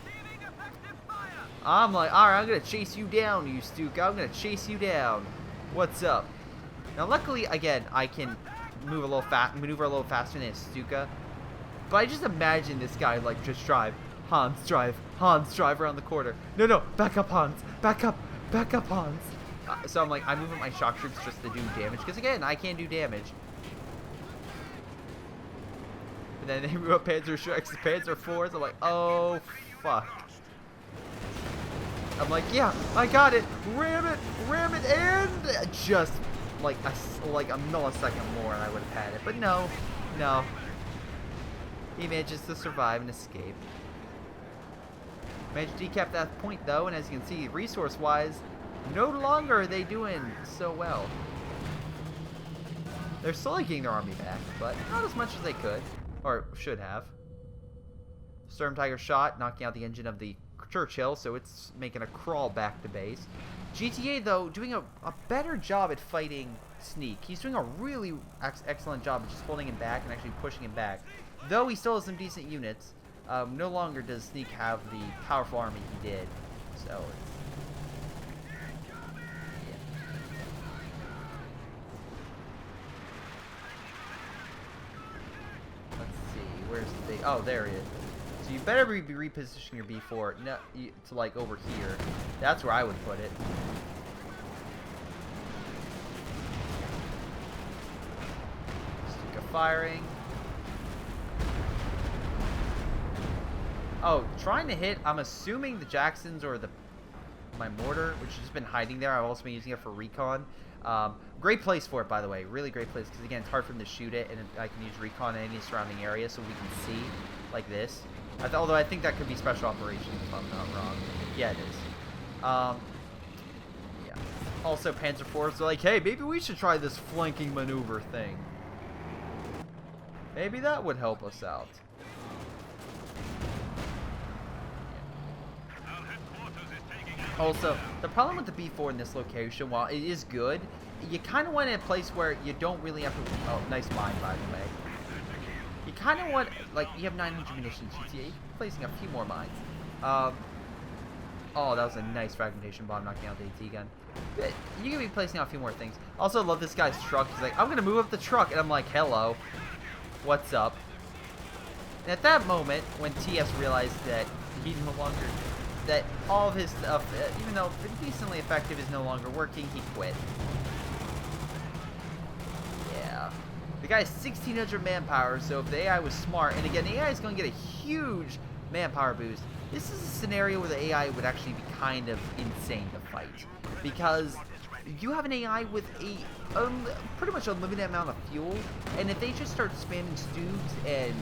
S1: I'm like, alright, I'm going to chase you down, you Stuka. I'm going to chase you down. What's up? Now, luckily, again, I can maneuver a little faster than a Stuka. But I just imagine this guy, like, just drive. Hans, drive around the corner. No, back up, Hans. Back up, Hans. So I'm like, I move up my shock troops just to do damage. Because, again, I can't do damage. But then they move up Panzer IVs. I'm like, oh, fuck. I'm like, yeah, I got it. Ram it, and just like a millisecond more, and I would have had it. But no. He manages to survive and escape. Managed to decap that point though, and as you can see, resource-wise, no longer are they doing so well. They're slowly getting their army back, but not as much as they could, or should have. Storm Tiger shot, knocking out the engine of the Churchill, so it's making a crawl back to base. GTA, though, doing a better job at fighting Sneak. He's doing a really excellent job of just holding him back and actually pushing him back. Though he still has some decent units, no longer does Sneak have the powerful army he did. So, let's see, where's the... Oh, there he is. So you better be repositioning your B4 to like over here. That's where I would put it. Stuka firing. Oh, trying to hit. I'm assuming the Jacksons or my mortar, which has just been hiding there. I've also been using it for recon. Great place for it, by the way. Really great place because again, it's hard for them to shoot it, and I can use recon in any surrounding area so we can see like this. Although I think that could be special operations if I'm not wrong. Yeah, it is. Yeah. Also, Panzer IVs are like, hey, maybe we should try this flanking maneuver thing. Maybe that would help us out. Also, the problem with the B4 in this location, while it is good, you kind of want it in a place where you don't really have to... Oh, nice mine, by the way. You kind of want, like, you have 900 munitions, GTA, placing a few more mines. Oh, that was a nice fragmentation bomb knocking out the AT gun. You can be placing out a few more things. Also, love this guy's truck. He's like, I'm going to move up the truck. And I'm like, hello. What's up? And at that moment, when TS realized that he no longer... that all of his stuff, even though decently effective, is no longer working, he quit. Yeah. The guy has 1,600 manpower, so if the AI was smart, and again, the AI is going to get a huge manpower boost, this is a scenario where the AI would actually be kind of insane to fight. Because you have an AI with a pretty much unlimited amount of fuel, and if they just start spamming Stoogs and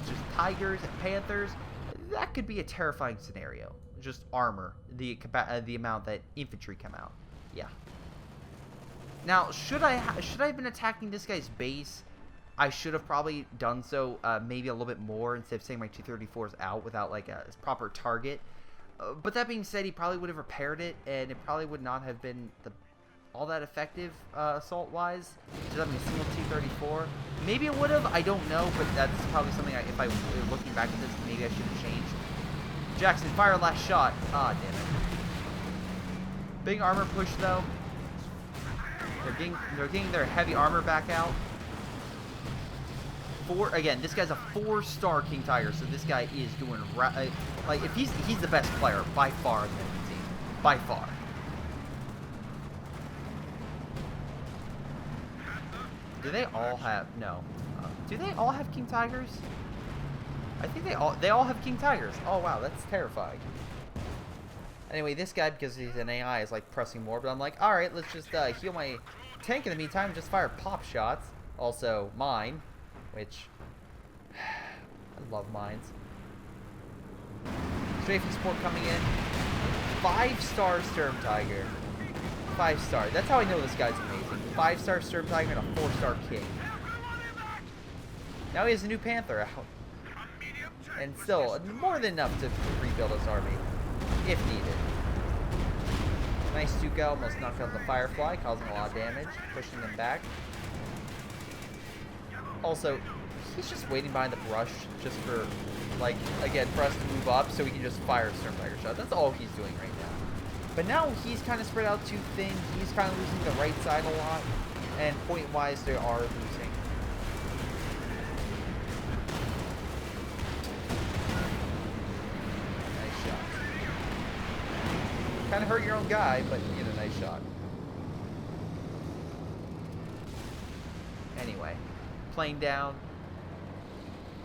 S1: just Tigers and Panthers, that could be a terrifying scenario. Just armor, the amount that infantry come out. Yeah. Now, should I have been attacking this guy's base? I should have probably done so maybe a little bit more instead of saying my 234s out without like a proper target. But that being said, he probably would have repaired it, and it probably would not have been all that effective assault-wise. Just having a single 234. Maybe it would have. I don't know, but that's probably something if I were looking back at this, maybe I should have changed. Jackson, fire last shot. Ah, damn it. Big armor push though. They're getting their heavy armor back out. Again, this guy's a 4-star King Tiger, so this guy is doing like if he's the best player by far in the team, by far. Do they all have no? Do they all have King Tigers? I think they all have King Tigers. Oh wow, that's terrifying. Anyway, this guy, because he's an AI, is like pressing more, but I'm like, alright, let's just heal my tank in the meantime, just fire pop shots. Also, mine, which I love mines. Strafing support coming in. 5-star Sturm Tiger. 5-star. That's how I know this guy's amazing. 5-star Sturm Tiger and a 4-star King. Now he has a new Panther out. And still, more than enough to rebuild his army, if needed. Nice Stuka almost knocked out the Firefly, causing a lot of damage, pushing them back. Also, he's just waiting behind the brush, just for, like, again, for us to move up so we can just fire a Sturm Tiger shot. That's all he's doing right now. But now he's kind of spread out too thin. He's kind of losing the right side a lot. And point-wise, they are losing. Nice shot. Kind of hurt your own guy, but you get a nice shot. Anyway, plane down.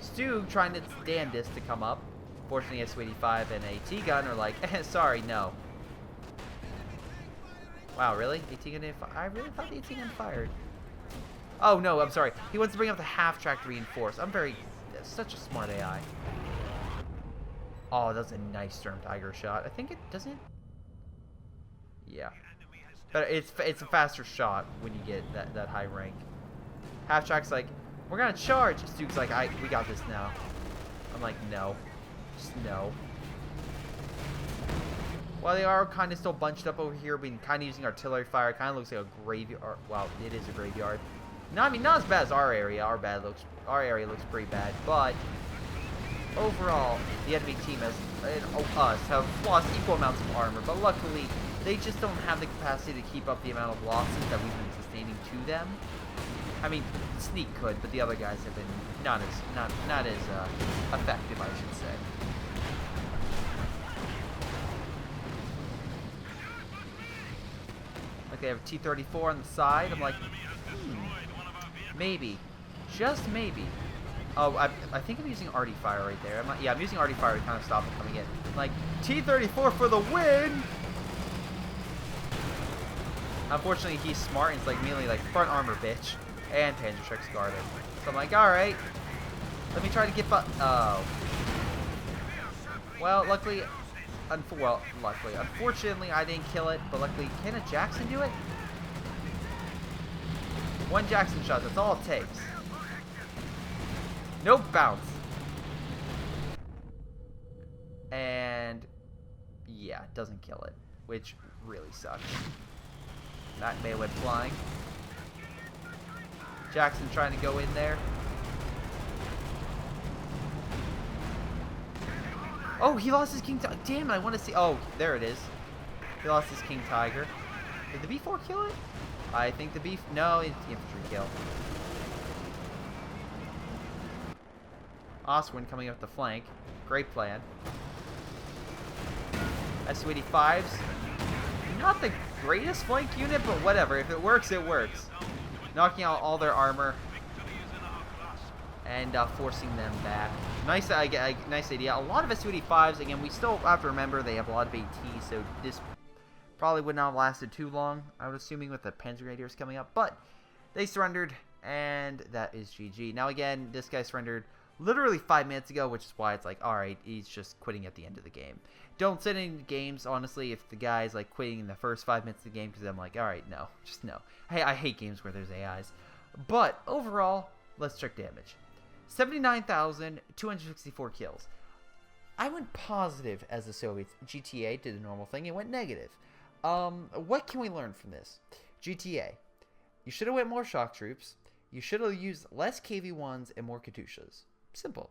S1: Stu trying its damnedest to come up. Fortunately, S-285 and a T-gun are like, sorry, no. Wow, really? AT gun didn't fire? I really thought the AT gun fired. Oh, no, I'm sorry. He wants to bring up the half-track to reinforce. Such a smart AI. Oh, that's a nice Sturm Tiger shot. I think it, doesn't it? Yeah. But it's a faster shot when you get that high rank. Half-track's like, we're gonna charge. Duke's like, we got this now. I'm like, no. Just no. Well, they are kind of still bunched up over here, being kind of using artillery fire. It kind of looks like a graveyard. Wow, it is a graveyard. No, I mean, not as bad as our area. Our area looks pretty bad, but overall, the enemy team has, us, have lost equal amounts of armor. But luckily, they just don't have the capacity to keep up the amount of losses that we've been sustaining to them. I mean, Sneak could, but the other guys have been not as effective, I should say. Like they have a T-34 on the side. I'm like, maybe, just maybe. Oh, I think I'm using Arty Fire right there. I'm using Arty Fire to kind of stop them coming in. I'm like, T-34 for the win! Unfortunately, he's smart and it's like mainly like front armor, bitch. And Panzerschreck's guarded. So I'm like, alright. Let me try to get oh. Well, luckily, unfortunately, I didn't kill it. But luckily, can a Jackson do it? One Jackson shot, that's all it takes. Nope, bounce. And, yeah, doesn't kill it. Which really sucks. That may went flying. Jackson trying to go in there. Oh, he lost his King Tiger. Damn it, I want to see. Oh, there it is. He lost his King Tiger. Did the B4 kill it? I think the no, it's the infantry kill. Oswin coming up the flank. Great plan. S-285s. Not the greatest flank unit, but whatever. If it works, it works. Knocking out all their armor and forcing them back. Nice idea. A lot of S-285s. Again, we still have to remember they have a lot of AT, so this probably would not have lasted too long, I was assuming, with the Panzer Grenadiers coming up. But they surrendered, and that is GG. Now, again, this guy surrendered literally 5 minutes ago, which is why it's like, alright, he's just quitting at the end of the game. Don't send any games, honestly, if the guy's like quitting in the first 5 minutes of the game, because I'm like, alright, no, just no. Hey, I hate games where there's AIs. But overall, let's check damage. 79,264 kills. I went positive as the Soviets. GTA did the normal thing and went negative. What can we learn from this? GTA, you should have went more shock troops. You should have used less KV-1s and more Katyushas. Simple.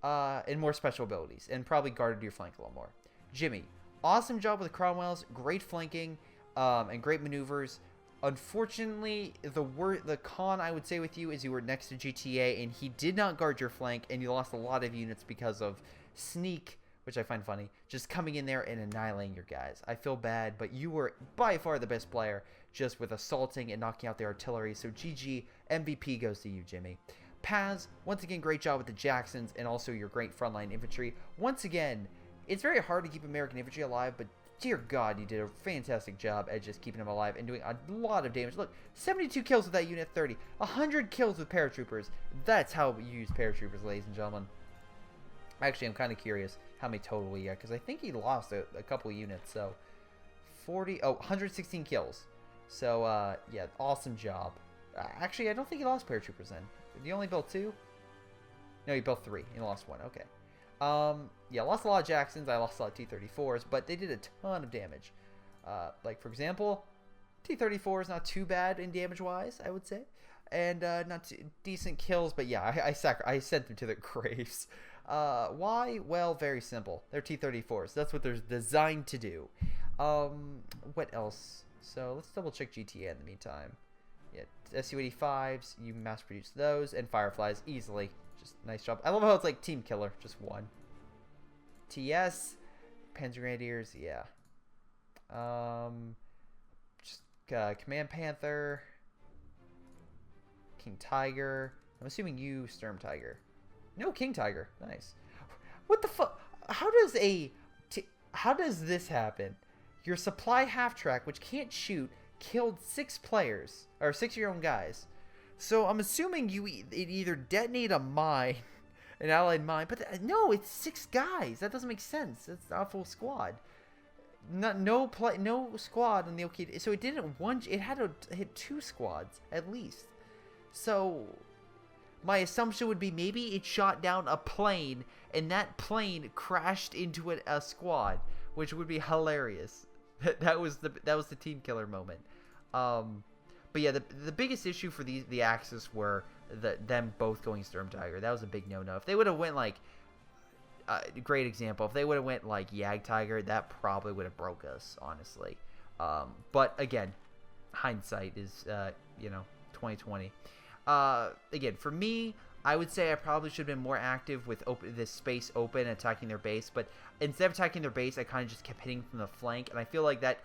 S1: And more special abilities, and probably guarded your flank a little more. Jimmy, awesome job with Cromwells, great flanking, and great maneuvers. Unfortunately, the con I would say with you is you were next to GTA, and he did not guard your flank, and you lost a lot of units because of Sneak, which I find funny, just coming in there and annihilating your guys. I feel bad, but you were by far the best player, just with assaulting and knocking out the artillery. So GG, MVP goes to you, Jimmy. Paz, once again, great job with the Jacksons and also your great frontline infantry. Once again, it's very hard to keep American infantry alive, but dear God, you did a fantastic job at just keeping them alive and doing a lot of damage. Look, 72 kills with that unit 30, 100 kills with paratroopers. That's how you use paratroopers, ladies and gentlemen. Actually, I'm kind of curious how many total we got, because I think he lost a couple units, so 116 kills. So, yeah, awesome job. Actually, I don't think he lost paratroopers then. Did he only build 2? No, he built 3. He lost 1. Okay. Yeah, lost a lot of Jacksons. I lost a lot of T-34s, but they did a ton of damage. Like, for example, T-34 is not too bad in damage-wise, I would say. And not too decent kills, but yeah, I sent them to their graves. Why? Well, very simple. They're T-34s. That's what they're designed to do. What else? So, let's double-check GTA in the meantime. Yeah, Su-85s, you mass-produce those, and Fireflies easily. Just nice job. I love how it's like Team Killer, just 1. TS, Panzer Grenadiers, yeah. Just Command Panther, King Tiger. I'm assuming you Sturm Tiger. No, King Tiger. Nice. What the fuck? How does this happen? Your supply half-track, which can't shoot, killed 6 players, or 6 of your own guys. So I'm assuming it either detonate a mine, an allied mine, but no, it's 6 guys. That doesn't make sense. That's not a full squad. No squad on the OK. So it didn't it had to hit 2 squads at least. So my assumption would be maybe it shot down a plane and that plane crashed into a squad, which would be hilarious. That was the team killer moment. But yeah, the biggest issue for the Axis were them both going Sturm Tiger. That was a big no-no. If they would have went like, great example, if they would have went like Yag Tiger, that probably would have broke us, honestly. But again, hindsight is, 2020. Again, for me, I would say I probably should have been more active with this space open, attacking their base. But instead of attacking their base, I kind of just kept hitting from the flank. And I feel like that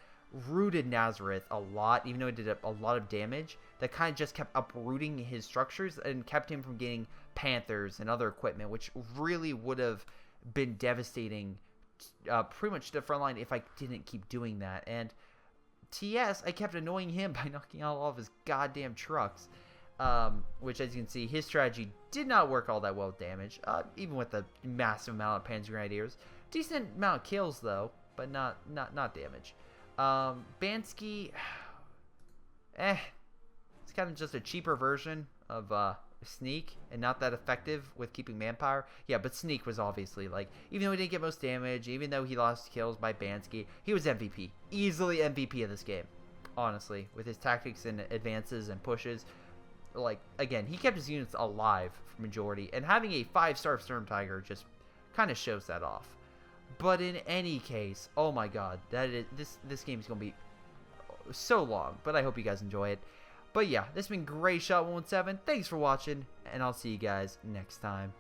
S1: rooted Nazareth a lot, even though it did a lot of damage. That kind of just kept uprooting his structures and kept him from getting Panthers and other equipment, which really would have been devastating pretty much to the front line if I didn't keep doing that. And TS, I kept annoying him by knocking out all of his goddamn trucks, which, as you can see, his strategy did not work all that well with damage, even with the massive amount of Panzer Grenadiers. Decent amount of kills, though, but not damage. Bansky, it's kind of just a cheaper version of Sneak, and not that effective with keeping manpower. Yeah, but Sneak was obviously, like, even though he didn't get most damage, even though he lost kills by Bansky, he was MVP. Easily MVP of this game, honestly, with his tactics and advances and pushes. Like, again, he kept his units alive for majority, and having a 5-star Sturm Tiger just kind of shows that off. But in any case, oh my god, this game is going to be so long, but I hope you guys enjoy it. But yeah, this has been Greyshot117. Thanks for watching, and I'll see you guys next time.